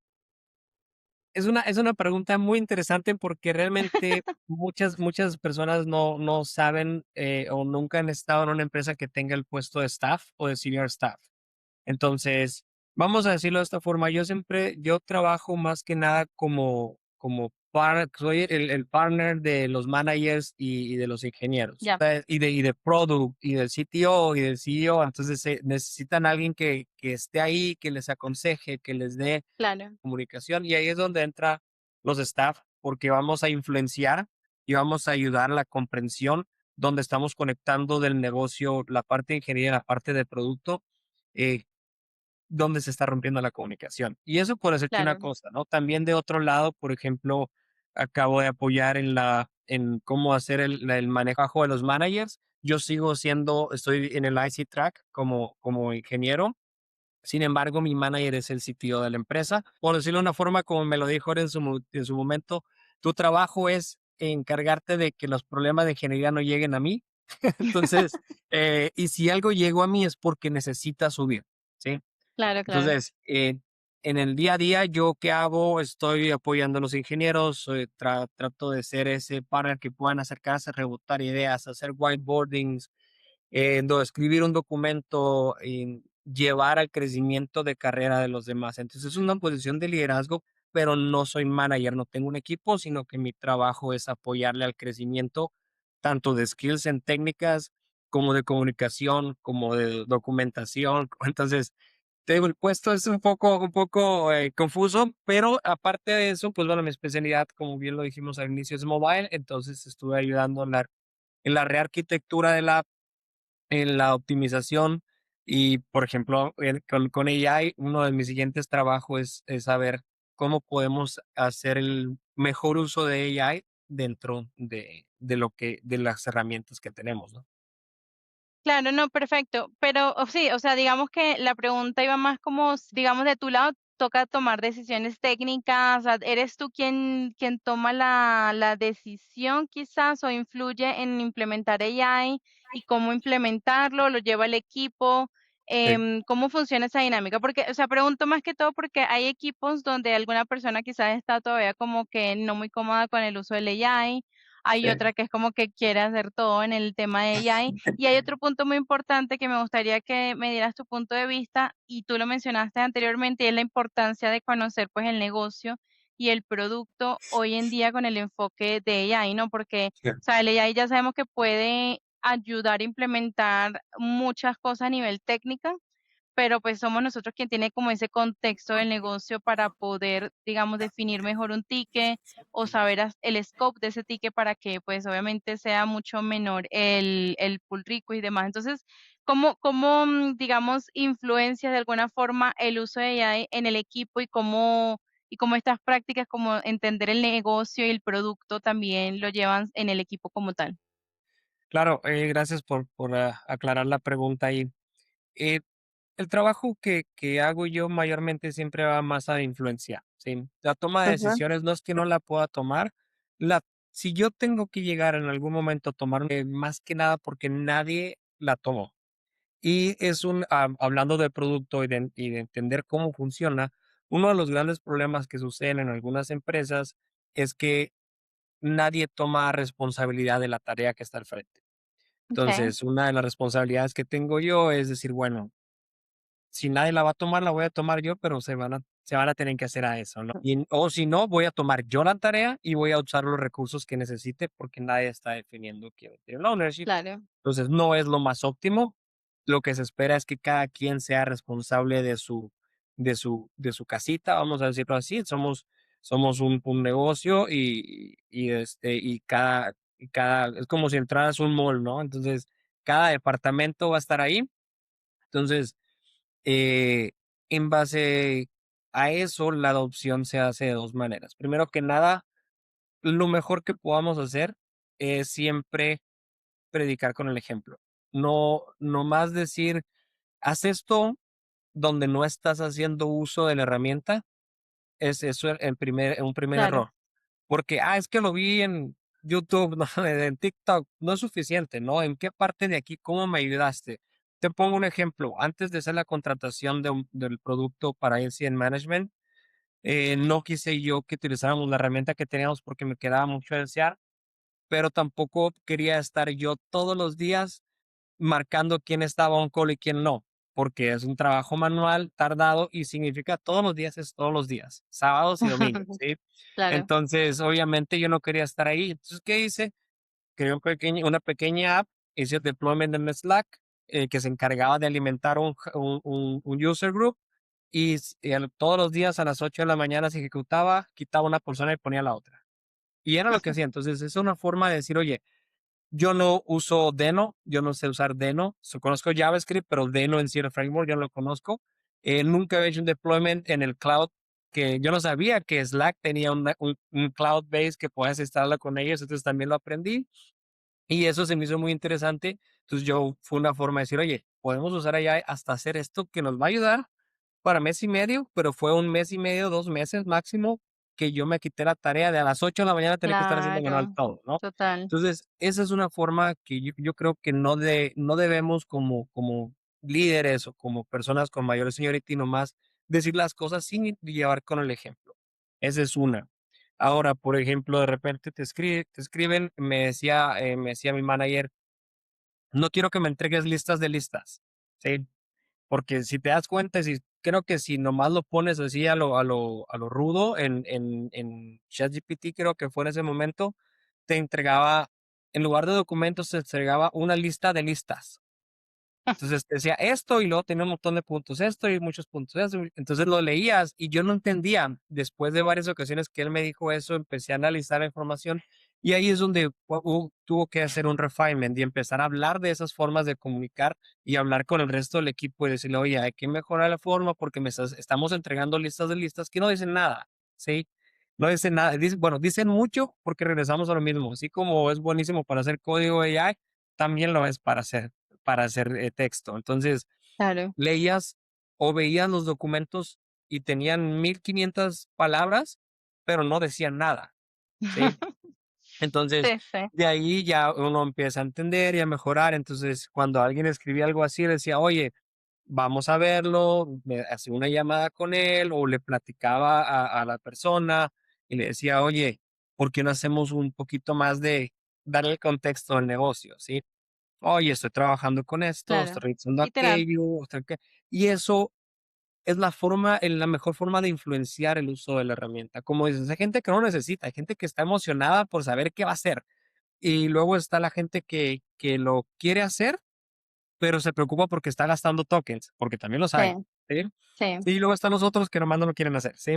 es una pregunta muy interesante porque realmente muchas personas no saben, o nunca han estado en una empresa que tenga el puesto de staff o de senior staff. Entonces, vamos a decirlo de esta forma, yo trabajo más que nada soy el partner de los managers y de los ingenieros, Ya, y de product, y del CTO, y del CEO. Entonces, necesitan alguien que esté ahí, que les aconseje, que les dé claro, comunicación, y ahí es donde entra los staff, porque vamos a influenciar y vamos a ayudar a la comprensión, donde estamos conectando del negocio, la parte de ingeniería, la parte de producto, eh, donde se está rompiendo la comunicación. Y eso por hacerte una claro. cosa, ¿no? También de otro lado, por ejemplo, acabo de apoyar en cómo hacer el manejo de los managers. Estoy en el IC track como ingeniero. Sin embargo, mi manager es el CTO de la empresa. Por decirlo de una forma, como me lo dijo él en su momento, tu trabajo es encargarte de que los problemas de ingeniería no lleguen a mí. Entonces, y si algo llegó a mí es porque necesita subir, ¿sí? Claro, claro. Entonces, en el día a día, ¿yo qué hago? Estoy apoyando a los ingenieros, trato de ser ese partner que puedan acercarse, rebotar ideas, hacer whiteboardings, no, escribir un documento y llevar al crecimiento de carrera de los demás. Entonces, es una posición de liderazgo, pero no soy manager, no tengo un equipo, sino que mi trabajo es apoyarle al crecimiento, tanto de skills en técnicas, como de comunicación, como de documentación. Entonces, te digo, el puesto es un poco confuso, pero aparte de eso, pues bueno, mi especialidad, como bien lo dijimos al inicio, es mobile. Entonces estuve ayudando en la rearquitectura de la en la optimización y, por ejemplo, con AI, uno de mis siguientes trabajos es saber cómo podemos hacer el mejor uso de AI dentro de las herramientas que tenemos, ¿no? Claro, no, perfecto. Pero sí, o sea, digamos que la pregunta iba más como, digamos, de tu lado toca tomar decisiones técnicas, o sea, ¿eres tú quien toma la decisión quizás o influye en implementar AI y cómo implementarlo, lo lleva el equipo? Sí, ¿Cómo funciona esa dinámica? Porque, o sea, pregunto más que todo porque hay equipos donde alguna persona quizás está todavía como que no muy cómoda con el uso del AI, hay sí, otra que es como que quiere hacer todo en el tema de AI. Y hay otro punto muy importante que me gustaría que me dieras tu punto de vista, y tú lo mencionaste anteriormente, y es la importancia de conocer pues el negocio y el producto hoy en día con el enfoque de AI, ¿no? Porque, sí, o sea, el AI ya sabemos que puede ayudar a implementar muchas cosas a nivel técnica, pero pues somos nosotros quien tiene como ese contexto del negocio para poder, digamos, definir mejor un ticket o saber el scope de ese ticket para que pues obviamente sea mucho menor el pull request y demás. Entonces, digamos, influencia de alguna forma el uso de AI en el equipo y cómo estas prácticas, como entender el negocio y el producto también lo llevan en el equipo como tal? Claro, gracias por aclarar la pregunta ahí. Eh, el trabajo que hago yo mayormente siempre va más a influenciar, ¿sí? La toma de Ajá. decisiones no es que no la pueda tomar, la si yo tengo que llegar en algún momento a tomar, más que nada porque nadie la tomó. Y es hablando de producto y de entender cómo funciona, uno de los grandes problemas que suceden en algunas empresas es que nadie toma responsabilidad de la tarea que está al frente. Okay, Entonces, una de las responsabilidades que tengo yo es decir, bueno, si nadie la va a tomar, la voy a tomar yo, pero se van a tener que hacer a eso, ¿no? O si no, voy a tomar yo la tarea y voy a usar los recursos que necesite porque nadie está definiendo quién tiene el ownership. claro, Entonces, no es lo más óptimo. Lo que se espera es que cada quien sea responsable de su casita, vamos a decirlo así. Somos un negocio y cada es como si entraras a un mall, ¿no? Entonces, cada departamento va a estar ahí. Entonces, eh, en base a eso, la adopción se hace de 2 maneras. Primero que nada, lo mejor que podamos hacer es siempre predicar con el ejemplo. No más decir: "Haz esto", donde no estás haciendo uso de la herramienta, es eso un primer claro, error. Porque, es que lo vi en YouTube, no, en TikTok, no es suficiente, ¿no? ¿En qué parte de aquí, cómo me ayudaste? Te pongo un ejemplo, antes de hacer la contratación del producto para Incident Management, no quise yo que utilizáramos la herramienta que teníamos porque me quedaba mucho a desear, pero tampoco quería estar yo todos los días marcando quién estaba on call y quién no, porque es un trabajo manual, tardado y significa todos los días es todos los días, sábados y domingos, ¿sí? claro, Entonces, obviamente yo no quería estar ahí. Entonces, ¿qué hice? Creé una pequeña app, hice el deployment en Slack, que se encargaba de alimentar un user group todos los días a las 8 de la mañana se ejecutaba, quitaba una persona y ponía la otra. Y era lo que hacía. Entonces, es una forma de decir, oye, yo no uso Deno, yo no sé usar Deno. Conozco JavaScript, pero Deno en sí el framework yo no lo conozco. Nunca he hecho un deployment en el cloud, que yo no sabía que Slack tenía un cloud base que puedas instalarlo con ellos, entonces también lo aprendí y eso se me hizo muy interesante. Entonces fue una forma de decir, oye, podemos usar AI hasta hacer esto que nos va a ayudar para mes y medio, pero fue un mes y medio, 2 meses máximo, que yo me quité la tarea de a las 8 de la mañana tener que estar haciendo manual claro, todo, ¿no? total, Entonces, esa es una forma que yo creo que no debemos como líderes o como personas con mayor seniority nomás decir las cosas sin llevar con el ejemplo. Esa es una. Ahora, por ejemplo, de repente te escriben, me decía mi manager, no quiero que me entregues listas de listas, ¿sí? Porque si te das cuenta, creo que si nomás lo pones así a lo rudo en ChatGPT, creo que fue en ese momento, te entregaba, en lugar de documentos, te entregaba una lista de listas. Entonces te decía esto y luego tenía un montón de puntos esto y muchos puntos eso. Entonces lo leías y yo no entendía. Después de varias ocasiones que él me dijo eso, empecé a analizar la información y ahí es donde tuvo que hacer un refinement y empezar a hablar de esas formas de comunicar y hablar con el resto del equipo y decirle, oye, hay que mejorar la forma porque estamos entregando listas de listas que no dicen nada, ¿sí? No dicen nada. Bueno, dicen mucho porque regresamos a lo mismo. Así como es buenísimo para hacer código AI, también lo es para hacer texto. Entonces, claro. leías o veías los documentos y tenían 1500 palabras, pero no decían nada, ¿sí? Entonces, Sí, sí, de ahí ya uno empieza a entender y a mejorar. Entonces, cuando alguien escribía algo así, le decía, oye, vamos a verlo, me hacía una llamada con él o le platicaba a la persona y le decía, oye, ¿por qué no hacemos un poquito más de darle el contexto del negocio, ¿sí? Oye, estoy trabajando con esto, claro. estoy revisando Literal, aquello, y eso es la mejor forma de influenciar el uso de la herramienta. Como dices, hay gente que no necesita, hay gente que está emocionada por saber qué va a hacer, y luego está la gente que lo quiere hacer, pero se preocupa porque está gastando tokens, porque también los hay, sí, ¿sí? sí. Y luego están los otros que nomás no lo quieren hacer, ¿sí?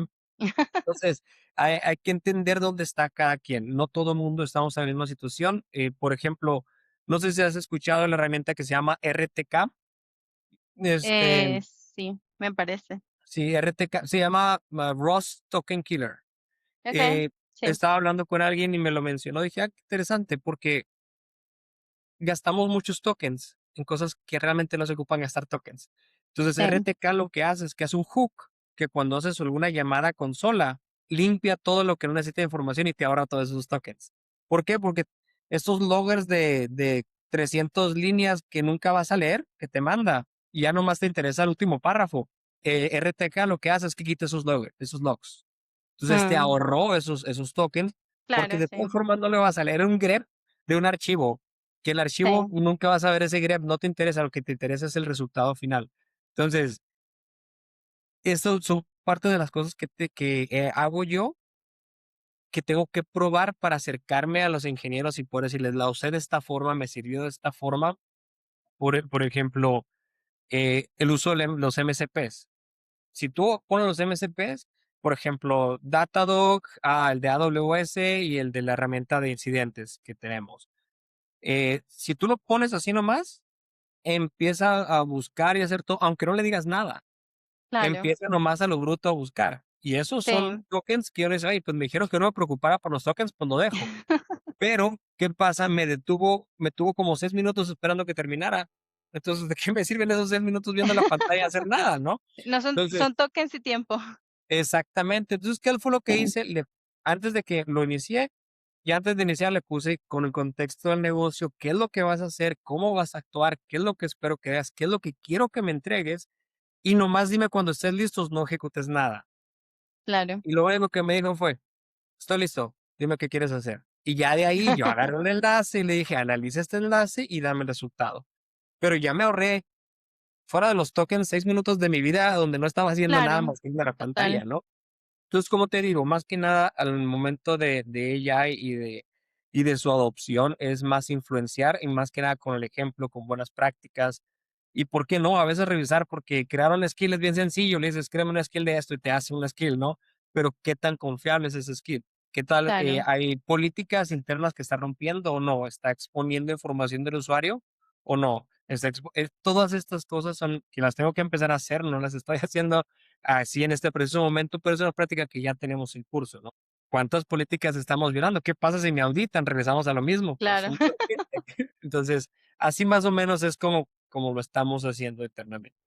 Entonces, hay que entender dónde está cada quien. No todo el mundo estamos en la misma situación. Por ejemplo, no sé si has escuchado de la herramienta que se llama RTK. Este, Sí, me parece. sí, RTK, se llama Ross Token Killer. Okey, Eh, sí, Estaba hablando con alguien y me lo mencionó. Dije, qué interesante, porque gastamos muchos tokens en cosas que realmente no se ocupan gastar tokens. Entonces, sí, RTK lo que hace es que hace un hook que cuando haces alguna llamada a consola, limpia todo lo que no necesita información y te ahorra todos esos tokens. ¿Por qué? Porque estos loggers de 300 líneas que nunca vas a leer, que te manda, y ya nomás te interesa el último párrafo, RTK lo que hace es que quita esos loggers, esos logs. Entonces te mm, ahorró esos tokens, porque claro, de todas sí, formas no le vas a leer un grep de un archivo, que el archivo sí, nunca vas a ver ese grep, no te interesa, lo que te interesa es el resultado final. Entonces, esto son parte de las cosas que hago yo, que tengo que probar para acercarme a los ingenieros y poder decirles, la usé de esta forma, me sirvió de esta forma. Por ejemplo, el uso de los MCPs. Si tú pones los MCPs, por ejemplo, Datadog, el de AWS y el de la herramienta de incidentes que tenemos. Si tú lo pones así nomás, empieza a buscar y hacer todo, aunque no le digas nada. claro, Empieza nomás a lo bruto a buscar. Y esos son sí. tokens que yo les ay, pues me dijeron que no me preocupara por los tokens, pues lo dejo. Pero, ¿qué pasa? Me tuvo como 6 minutos esperando que terminara. Entonces, ¿de qué me sirven esos 6 minutos viendo la pantalla y hacer nada, no? No Entonces son tokens y tiempo. exactamente. Entonces, ¿qué fue lo que Sí, hice? Antes de que lo inicié, y antes de iniciar le puse con el contexto del negocio, qué es lo que vas a hacer, cómo vas a actuar, qué es lo que espero que hagas, qué es lo que quiero que me entregues, y nomás dime cuando estés listos, no ejecutes nada. claro. Y lo único que me dijo fue, estoy listo, dime qué quieres hacer. Y ya de ahí yo agarré un enlace y le dije, analiza este enlace y dame el resultado. Pero ya me ahorré, fuera de los tokens, 6 minutos de mi vida donde no estaba haciendo nada Claro, más que ver la total, pantalla, ¿no? Entonces, como te digo, más que nada al momento de AI y de su adopción es más influenciar y más que nada con el ejemplo, con buenas prácticas. Y por qué no, a veces revisar, porque crear un skill es bien sencillo, le dices, créame una skill de esto y te hace una skill, ¿no? Pero ¿qué tan confiable es ese skill? ¿Qué tal? claro. ¿Hay políticas internas que está rompiendo o no? ¿Está exponiendo información del usuario o no? Todas estas cosas son que las tengo que empezar a hacer, no las estoy haciendo así en este preciso momento, pero es una práctica que ya tenemos en curso, ¿no? ¿Cuántas políticas estamos violando? ¿Qué pasa si me auditan? Regresamos a lo mismo, pues Claro. un entonces, así más o menos es como lo estamos haciendo eternamente.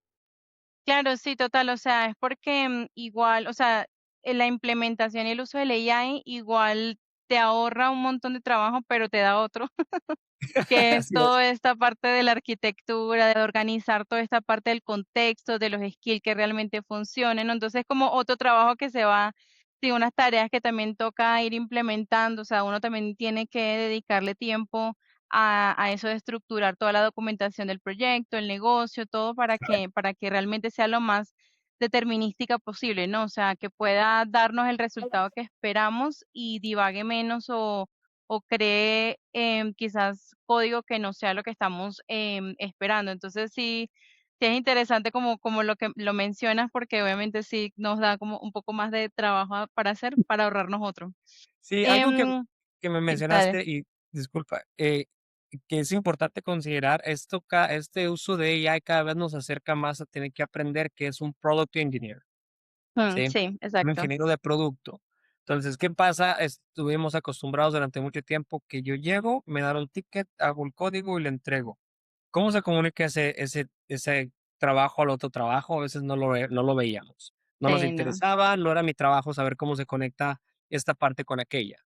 Claro, sí, total, o sea, es porque, igual, o sea, la implementación y el uso del AI igual te ahorra un montón de trabajo, pero te da otro. Que es Así es. toda esta parte de la arquitectura, de organizar toda esta parte del contexto, de los skills que realmente funcionen, ¿no? Entonces, como otro trabajo que se va, sí, unas tareas que también toca ir implementando, o sea, uno también tiene que dedicarle tiempo a eso de estructurar toda la documentación del proyecto, el negocio, todo para que realmente sea lo más determinística posible, ¿no? O sea, que pueda darnos el resultado que esperamos y divague menos o cree, quizás código que no sea lo que estamos, esperando. Entonces sí es interesante como lo que lo mencionas, porque obviamente sí nos da como un poco más de trabajo para hacer, para ahorrarnos otro. Sí, algo Em, que me sí, dale. mencionaste y disculpa, que es importante considerar este uso de AI cada vez nos acerca más a tener que aprender que es un product engineer. ¿Sí? Sí, Un exacto. ingeniero de producto. Entonces, ¿qué pasa? Estuvimos acostumbrados durante mucho tiempo que yo llego, me dan un ticket, hago el código y le entrego. ¿Cómo se comunica ese trabajo al otro trabajo? A veces no lo veíamos. No nos Sí, no. interesaba, no era mi trabajo saber cómo se conecta esta parte con aquella.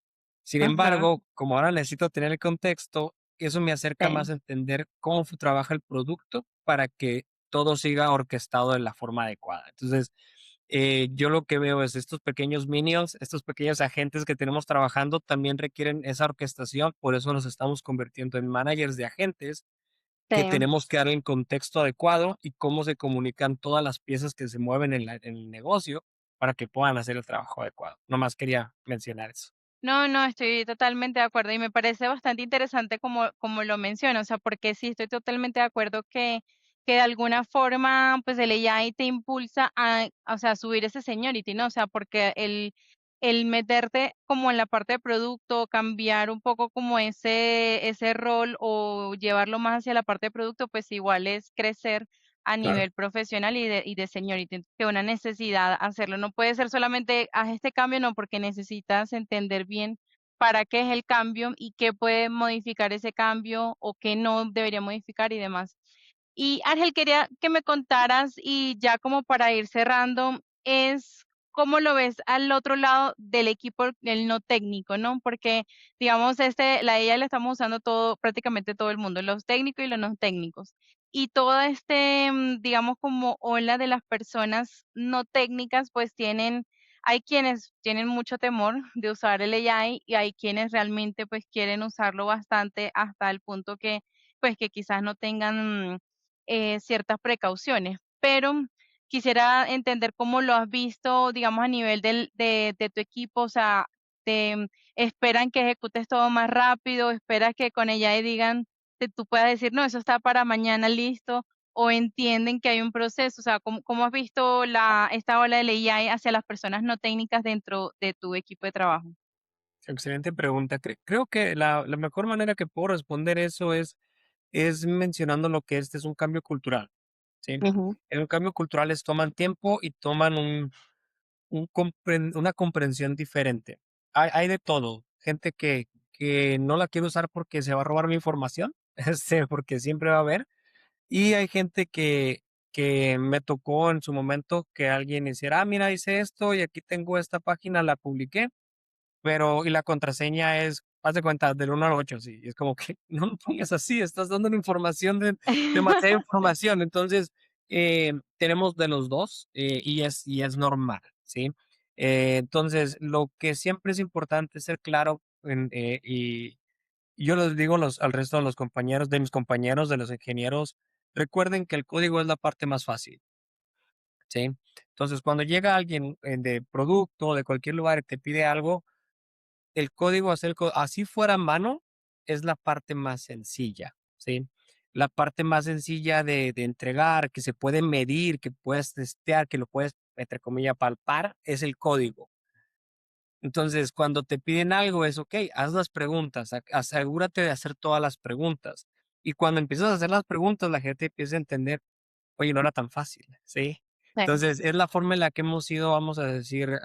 Sin Ujú, embargo, como ahora necesito tener el contexto, eso me acerca más sí. a entender cómo trabaja el producto para que todo siga orquestado de la forma adecuada. Entonces, yo lo que veo es estos pequeños minions, estos pequeños agentes que tenemos trabajando también requieren esa orquestación, por eso nos estamos convirtiendo en managers de agentes que Sí. tenemos que dar el contexto adecuado y cómo se comunican todas las piezas que se mueven en el negocio para que puedan hacer el trabajo adecuado. Nomás quería mencionar eso. No, no, estoy totalmente de acuerdo y me parece bastante interesante como lo menciona, o sea, porque sí estoy totalmente de acuerdo que de alguna forma, pues el AI te impulsa o sea, a subir ese seniority, ¿no? O sea, porque el meterte como en la parte de producto, cambiar un poco como ese rol o llevarlo más hacia la parte de producto, pues igual es crecer a Claro, nivel profesional y de seniority, que una necesidad hacerlo. No puede ser solamente haz este cambio, no, porque necesitas entender bien para qué es el cambio y qué puede modificar ese cambio o qué no debería modificar y demás. Y Ángel, quería que me contaras y ya como para ir cerrando, es cómo lo ves al otro lado del equipo, el no técnico, ¿no? Porque, digamos, la IA la estamos usando todo, prácticamente todo el mundo, los técnicos y los no técnicos. Y todo digamos, como ola de las personas no técnicas, pues hay quienes tienen mucho temor de usar el AI y hay quienes realmente pues quieren usarlo bastante hasta el punto que pues que quizás no tengan ciertas precauciones. Pero quisiera entender cómo lo has visto, digamos, a nivel de tu equipo, o sea, esperan que ejecutes todo más rápido, esperas que con ella digan, tú puedas decir, no, eso está para mañana listo, o entienden que hay un proceso, o sea, ¿cómo has visto esta ola de AI hacia las personas no técnicas dentro de tu equipo de trabajo? excelente pregunta. Creo que la mejor manera que puedo responder eso es mencionando lo que este es un cambio cultural, ¿sí? Ujú. En un cambio culturales toman tiempo y toman una comprensión diferente. Hay de todo, gente que no la quiere usar porque se va a robar mi información, porque siempre va a haber, y hay gente que me tocó en su momento que alguien hiciera: "Ah, mira, hice esto y aquí tengo esta página, la publiqué, pero y la contraseña es, haz de cuenta, del 1 al 8", sí, y es como que no lo pongas así, estás dando una información de demasiada información. Entonces, tenemos de los 2 y es normal, ¿sí? Entonces, lo que siempre es importante es ser claro y yo les digo al resto de los compañeros, de mis compañeros, de los ingenieros, recuerden que el código es la parte más fácil, ¿sí? Entonces, cuando llega alguien, de producto, de cualquier lugar y te pide algo, el código, así fuera a mano, es la parte más sencilla, ¿sí? La parte más sencilla de entregar, que se puede medir, que puedes testear, que lo puedes, entre comillas, palpar, es el código. Entonces, cuando te piden algo es, okey, haz las preguntas, asegúrate de hacer todas las preguntas. Y cuando empiezas a hacer las preguntas, la gente empieza a entender, oye, no era tan fácil, ¿sí? Sí, Entonces, es la forma en la que hemos ido, vamos a decir,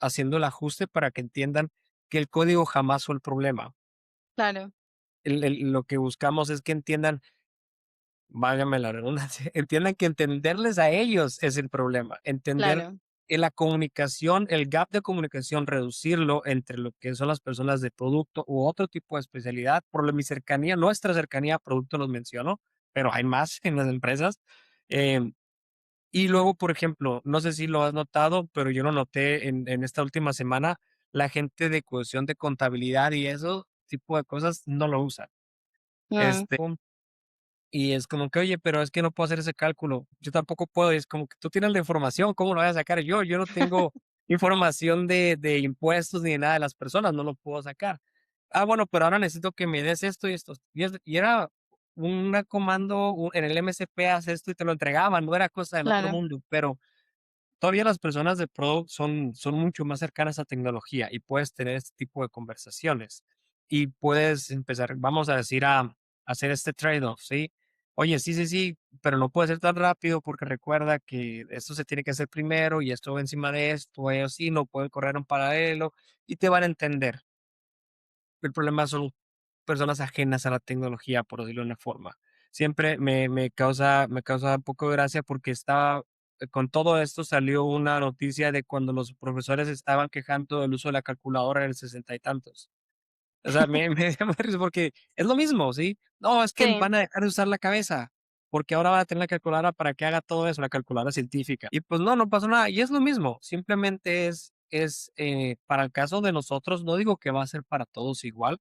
haciendo el ajuste para que entiendan que el código jamás fue el problema. claro, Lo que buscamos es que entiendan, válgame la redundancia, entiendan que entenderles a ellos es el problema, entender claro, la comunicación, el gap de comunicación, reducirlo entre lo que son las personas de producto u otro tipo de especialidad, mi cercanía, nuestra cercanía a producto los menciono, pero hay más en las empresas. em, y luego, por ejemplo, no sé si lo has notado, pero yo lo noté en esta última semana, la gente de cuestión de contabilidad y eso tipo de cosas no lo usan. mm, Este, y es como que, oye, pero es que no puedo hacer ese cálculo. Yo tampoco puedo. Y es como que tú tienes la información, ¿cómo lo voy a sacar yo? Yo no tengo información de impuestos ni de nada de las personas, no lo puedo sacar. Ah, bueno, pero ahora necesito que me des esto y esto. Y era un comando en el MSP, haz esto y te lo entregaban, no era cosa del otro claro, mundo, pero todavía las personas de product son mucho más cercanas a tecnología y puedes tener este tipo de conversaciones y puedes empezar, vamos a decir, a hacer este trade-off, ¿sí? Oye, sí, sí, sí, pero no puede ser tan rápido porque recuerda que esto se tiene que hacer primero y esto va encima de esto, ellos sí, no pueden correr en paralelo y te van a entender. El problema son personas ajenas a la tecnología, por decirlo de una forma. Siempre me causa un poco de gracia porque con todo esto salió una noticia de cuando los profesores estaban quejando del uso de la calculadora en el 60 y tantos. O sea, me dio risa porque es lo mismo, ¿sí? No, es que sí, van a dejar de usar la cabeza, porque ahora van a tener la calculadora para que haga todo eso, la calculadora científica. Y pues no, no pasó nada. Y es lo mismo, simplemente para el caso de nosotros, no digo que va a ser para todos igual,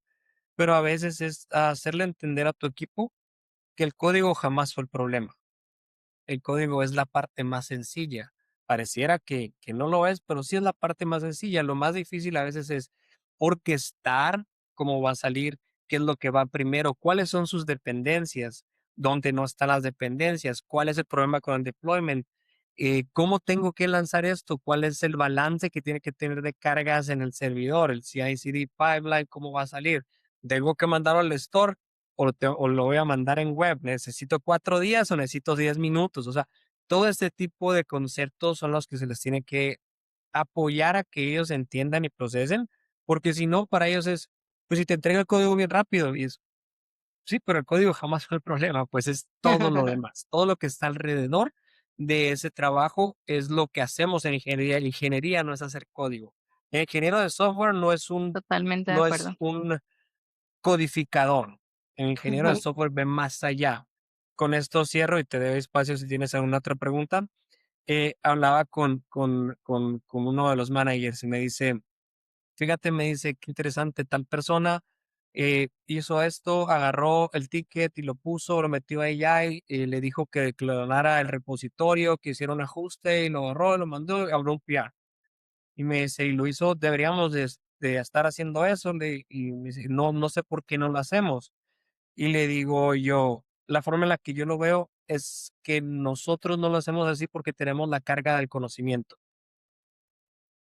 pero a veces es hacerle entender a tu equipo que el código jamás fue el problema. El código es la parte más sencilla. Pareciera que no lo es, pero sí es la parte más sencilla. Lo más difícil a veces es orquestar cómo va a salir, qué es lo que va primero, cuáles son sus dependencias, dónde no están las dependencias, cuál es el problema con el deployment, cómo tengo que lanzar esto, cuál es el balance que tiene que tener de cargas en el servidor, el CI/CD pipeline, cómo va a salir. Tengo que mandarlo al store o lo voy a mandar en web. ¿Necesito 4 días o necesito 10 minutos? O sea, todo este tipo de conceptos son los que se les tiene que apoyar a que ellos entiendan y procesen, porque si no, para ellos es, pues si te entrega el código bien rápido y es, sí, pero el código jamás fue el problema, pues es todo lo demás, todo lo que está alrededor de ese trabajo es lo que hacemos en ingeniería. La ingeniería no es hacer código. El ingeniero de software Totalmente de no es acuerdo. un codificador. El ingeniero de software ve más allá. Con esto cierro y te doy espacio si tienes alguna otra pregunta. Hablaba con uno de los managers y me dice, fíjate, me dice, qué interesante, tal persona hizo esto, agarró el ticket y lo puso, lo metió a AI y le dijo que clonara el repositorio, que hiciera un ajuste y lo agarró, lo mandó y abrió un PR. Y me dice, y lo hizo, deberíamos de estar haciendo eso. Y me dice, no, no sé por qué no lo hacemos. Y le digo yo, la forma en la que yo lo veo es que nosotros no lo hacemos así porque tenemos la carga del conocimiento.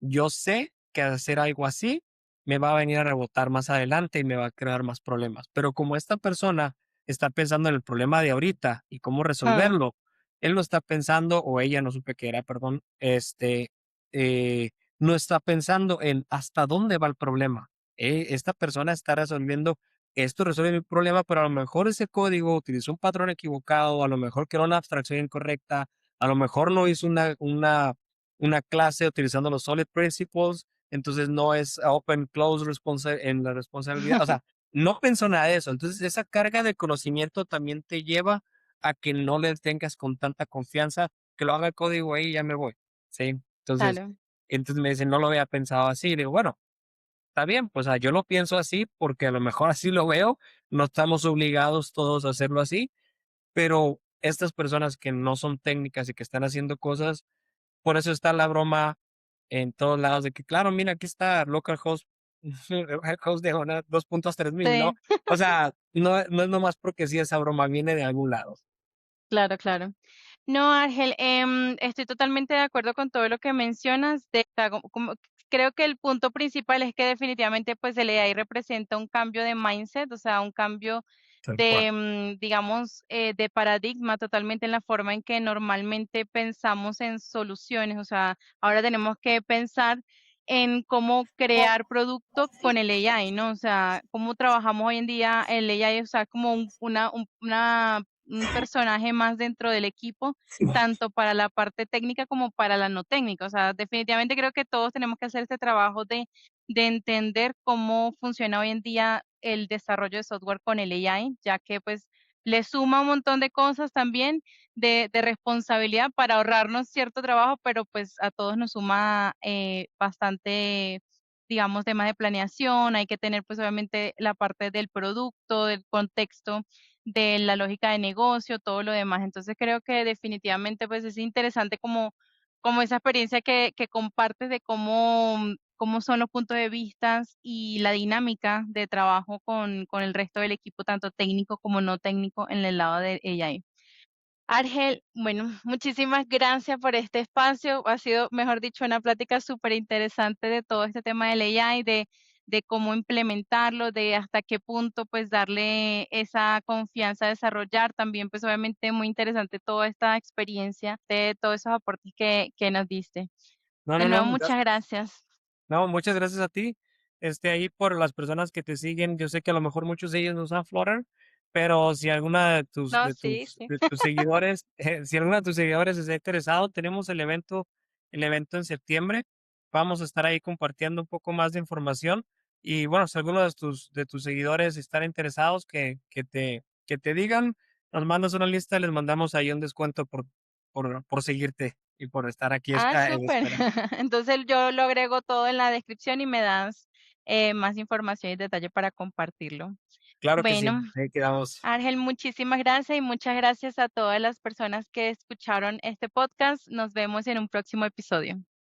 Yo sé que hacer algo así me va a venir a rebotar más adelante y me va a crear más problemas. Pero como esta persona está pensando en el problema de ahorita y cómo Ah, resolverlo, él no está pensando, o ella, no supe qué era, perdón, eh, no está pensando en hasta dónde va el problema. Esta persona está resolviendo, esto resuelve mi problema, pero a lo mejor ese código utilizó un patrón equivocado, a lo mejor creó una abstracción incorrecta, a lo mejor no hizo una clase utilizando los solid principles, entonces no es open, close en la responsabilidad, o sea, no pensó nada de eso. Entonces, esa carga de conocimiento también te lleva a que no le tengas con tanta confianza, que lo haga el código ahí y ya me voy, ¿sí? claro. Entonces me dicen: "No lo había pensado así". Le digo: "Bueno, está bien, pues, yo lo pienso así porque a lo mejor así lo veo, no estamos obligados todos a hacerlo así, pero estas personas que no son técnicas y que están haciendo cosas, por eso está la broma en todos lados de que, claro, mira, aquí está localhost, host diagonal 2.3000, ¿no? Sí. O sea, no es nomás porque sí, esa broma viene de algún lado. Claro, claro. No, Ángel, estoy totalmente de acuerdo con todo lo que mencionas. Creo que el punto principal es que definitivamente pues el AI representa un cambio de mindset, o sea, un cambio Tal cual. de, digamos, de paradigma totalmente en la forma en que normalmente pensamos en soluciones. O sea, ahora tenemos que pensar en cómo crear producto con el AI, ¿no? O sea, cómo trabajamos hoy en día el AI, o sea, como un personaje más dentro del equipo, tanto para la parte técnica como para la no técnica. O sea, definitivamente creo que todos tenemos que hacer este trabajo de entender cómo funciona hoy en día el desarrollo de software con el AI, ya que pues le suma un montón de cosas también de responsabilidad para ahorrarnos cierto trabajo, pero pues a todos nos suma bastante, digamos, temas de planeación. Hay que tener pues obviamente la parte del producto, del contexto, de la lógica de negocio, todo lo demás. Entonces creo que definitivamente pues es interesante como esa experiencia que compartes de cómo son los puntos de vista y la dinámica de trabajo con el resto del equipo, tanto técnico como no técnico, en el lado de AI. Argel, bueno, muchísimas gracias por este espacio. Ha sido, mejor dicho, una plática súper interesante de todo este tema del AI, de cómo implementarlo, de hasta qué punto pues darle esa confianza a desarrollar. También pues obviamente muy interesante toda esta experiencia de todos esos aportes que nos diste. No, De no, nuevo, no, muchas gracias. no, muchas gracias a ti. Ahí por las personas que te siguen, yo sé que a lo mejor muchos de ellos no usan Flutter, pero si alguna No, sí, sí. de tus seguidores, si alguno de tus seguidores está interesado, tenemos el evento en septiembre. Vamos a estar ahí compartiendo un poco más de información. Y bueno, si alguno de tus seguidores están interesados, que te digan, nos mandas una lista, les mandamos ahí un descuento por seguirte y por estar aquí Ah, en súper. espera. Entonces yo lo agrego todo en la descripción y me das más información y detalle para compartirlo. Claro que sí, Bueno, ahí quedamos. Ángel, muchísimas gracias y muchas gracias a todas las personas que escucharon este podcast. Nos vemos en un próximo episodio.